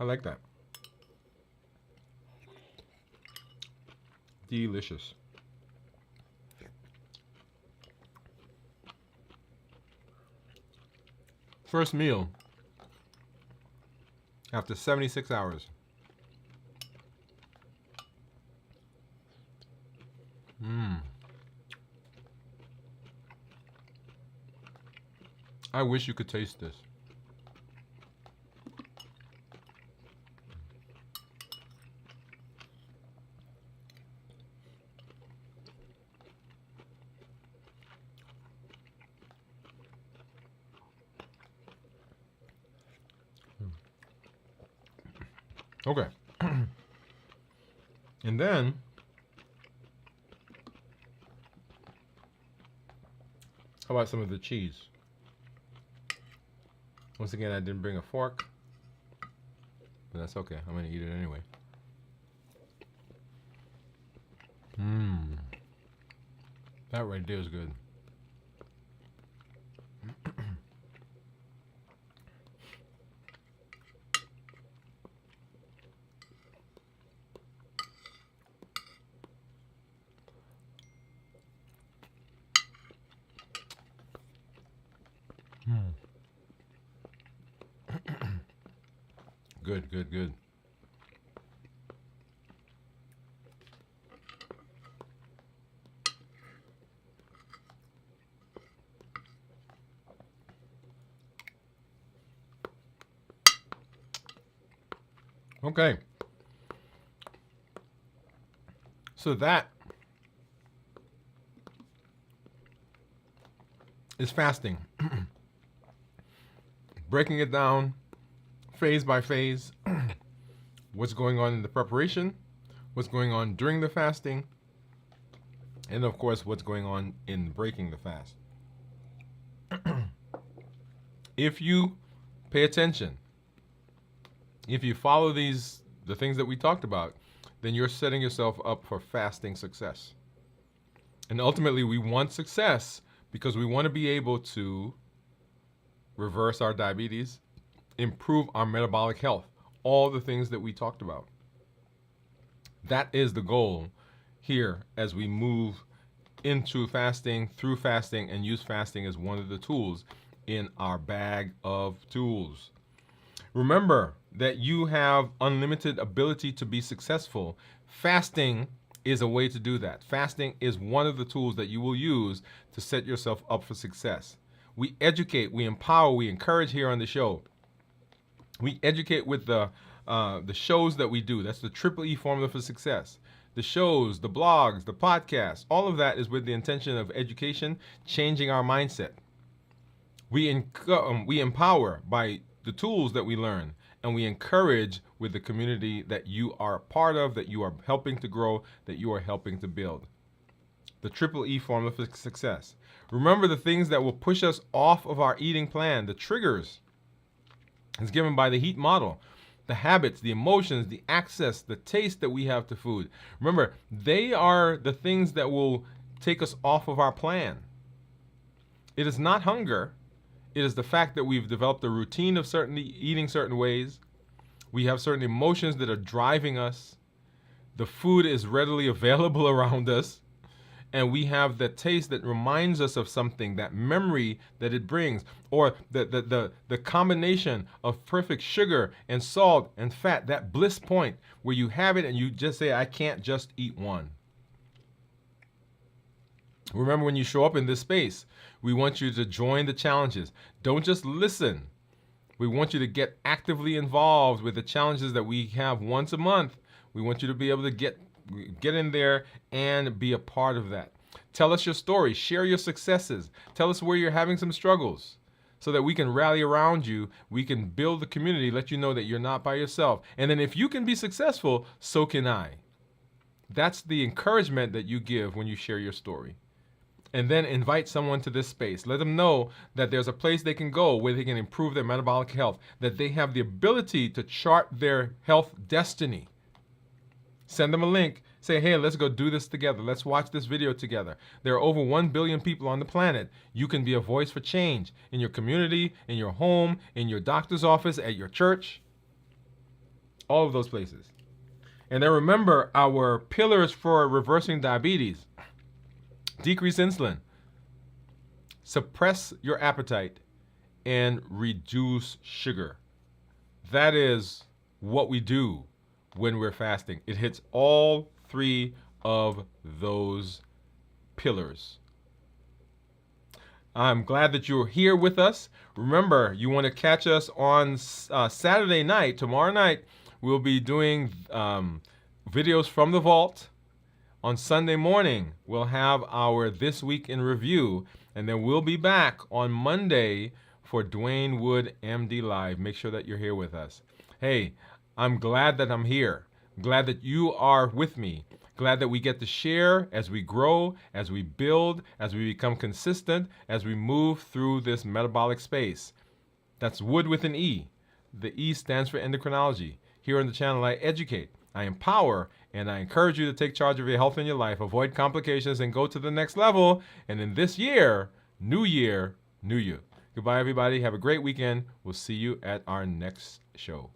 I like that. Delicious. First meal after 76 hours. I wish you could taste this. Okay. And then how about some of the cheese? Once again, I didn't bring a fork, but that's okay. I'm gonna eat it anyway. That right there is good. Good, good, good. Okay, So that is fasting. Breaking it down phase by phase. What's going on in the preparation, what's going on during the fasting, and of course, what's going on in breaking the fast. If you pay attention, if you follow the things that we talked about, then you're setting yourself up for fasting success. And ultimately, we want success because we want to be able to reverse our diabetes, improve our metabolic health, all the things that we talked about. That is the goal here as we move into fasting, through fasting, and use fasting as one of the tools in our bag of tools. Remember that you have unlimited ability to be successful. Fasting is a way to do that. Fasting is one of the tools that you will use to set yourself up for success. We educate, we empower, we encourage here on the show. We educate with the shows that we do. That's the Triple E formula for success. The shows, the blogs, the podcasts, all of that is with the intention of education, changing our mindset. We empower by the tools that we learn, and we encourage with the community that you are a part of, that you are helping to grow, that you are helping to build. The Triple E formula for success. Remember the things that will push us off of our eating plan, the triggers, is given by the HEAT model. The habits, the emotions, the access, the taste that we have to food. Remember, they are the things that will take us off of our plan. It is not hunger. It is the fact that we've developed a routine of eating certain ways. We have certain emotions that are driving us. The food is readily available around us. And we have the taste that reminds us of something, that memory that it brings, or the combination of perfect sugar and salt and fat, that bliss point where you have it and you just say, I can't just eat one. Remember, when you show up in this space, we want you to join the challenges. Don't just listen. We want you to get actively involved with the challenges that we have once a month. We want you to be able to get in there and be a part of that. Tell us your story. Share your successes. Tell us where you're having some struggles so that we can rally around you. We can build the community, let you know that you're not by yourself. And then if you can be successful, so can I. That's the encouragement that you give when you share your story. And then invite someone to this space. Let them know that there's a place they can go where they can improve their metabolic health, that they have the ability to chart their health destiny. Send them a link. Say, hey, let's go do this together. Let's watch this video together. There are over 1 billion people on the planet. You can be a voice for change in your community, in your home, in your doctor's office, at your church, all of those places. And then remember our pillars for reversing diabetes. Decrease insulin, suppress your appetite, and reduce sugar. That is what we do when we're fasting. It hits all 3 of those pillars. I'm glad that you're here with us. Remember, you want to catch us on Saturday night. Tomorrow night, we'll be doing videos from the vault. On Sunday morning, we'll have our This Week in Review, and then we'll be back on Monday for Dwain Woode MD Live. Make sure that you're here with us. Hey, I'm glad that I'm here. Glad that you are with me. Glad that we get to share as we grow, as we build, as we become consistent, as we move through this metabolic space. That's Woode with an E. The E stands for endocrinology. Here on the channel, I educate, I empower, and I encourage you to take charge of your health and your life, avoid complications, and go to the next level. And in this year, new you. Goodbye, everybody. Have a great weekend. We'll see you at our next show.